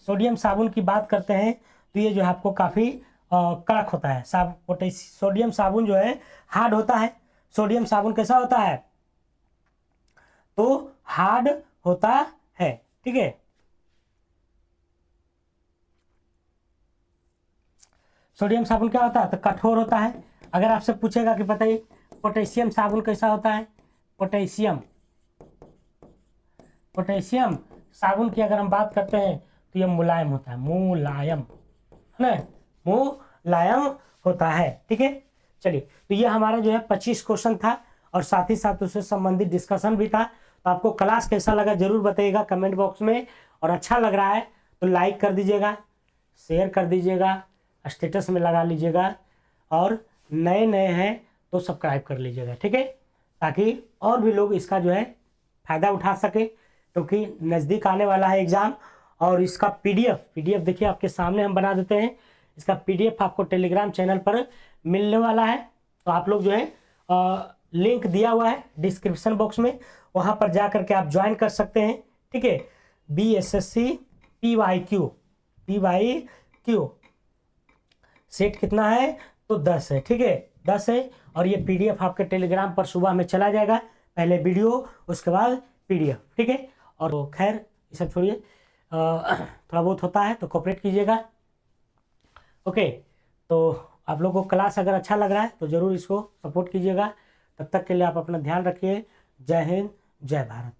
सोडियम साबुन की बात करते हैं तो ये जो है आपको काफ़ी कड़क होता है। सोडियम साबुन जो है हार्ड होता है। सोडियम साबुन कैसा होता है? तो हार्ड होता है, ठीक है। सोडियम साबुन क्या होता है? तो कठोर होता है। अगर आपसे पूछेगा कि बताइए पोटेशियम साबुन कैसा होता है? पोटेशियम साबुन की अगर हम बात करते हैं तो ये मुलायम होता है, मुलायम है ना, मुलायम होता है, ठीक है। चलिए, तो ये हमारा जो है 25 क्वेश्चन था और साथ ही साथ उससे संबंधित डिस्कशन भी था। तो आपको क्लास कैसा लगा जरूर बताइएगा कमेंट बॉक्स में, और अच्छा लग रहा है तो लाइक कर दीजिएगा, शेयर कर दीजिएगा, स्टेटस में लगा लीजिएगा, और नए नए हैं तो सब्सक्राइब कर लीजिएगा, ठीक है, ताकि और भी लोग इसका जो है फ़ायदा उठा सके, क्योंकि नज़दीक आने वाला है एग्ज़ाम। और इसका पीडीएफ देखिए आपके सामने हम बना देते हैं। इसका पीडीएफ आपको टेलीग्राम चैनल पर मिलने वाला है। तो आप लोग जो है लिंक दिया हुआ है डिस्क्रिप्शन बॉक्स में, वहाँ पर जा करके आप ज्वाइन कर सकते हैं, ठीक है। BSSC PYQ सेट कितना है? तो 10 है, ठीक है, 10 है। और ये पीडीएफ आपके टेलीग्राम पर सुबह में चला जाएगा, पहले वीडियो उसके बाद पीडीएफ, ठीक है। और तो खैर ये सब छोड़िए, थोड़ा बहुत होता है तो कोऑपरेट कीजिएगा, ओके। तो आप लोगों को क्लास अगर अच्छा लग रहा है तो ज़रूर इसको सपोर्ट कीजिएगा। तब तक के लिए आप अपना ध्यान रखिए। जय हिंद, जय भारत।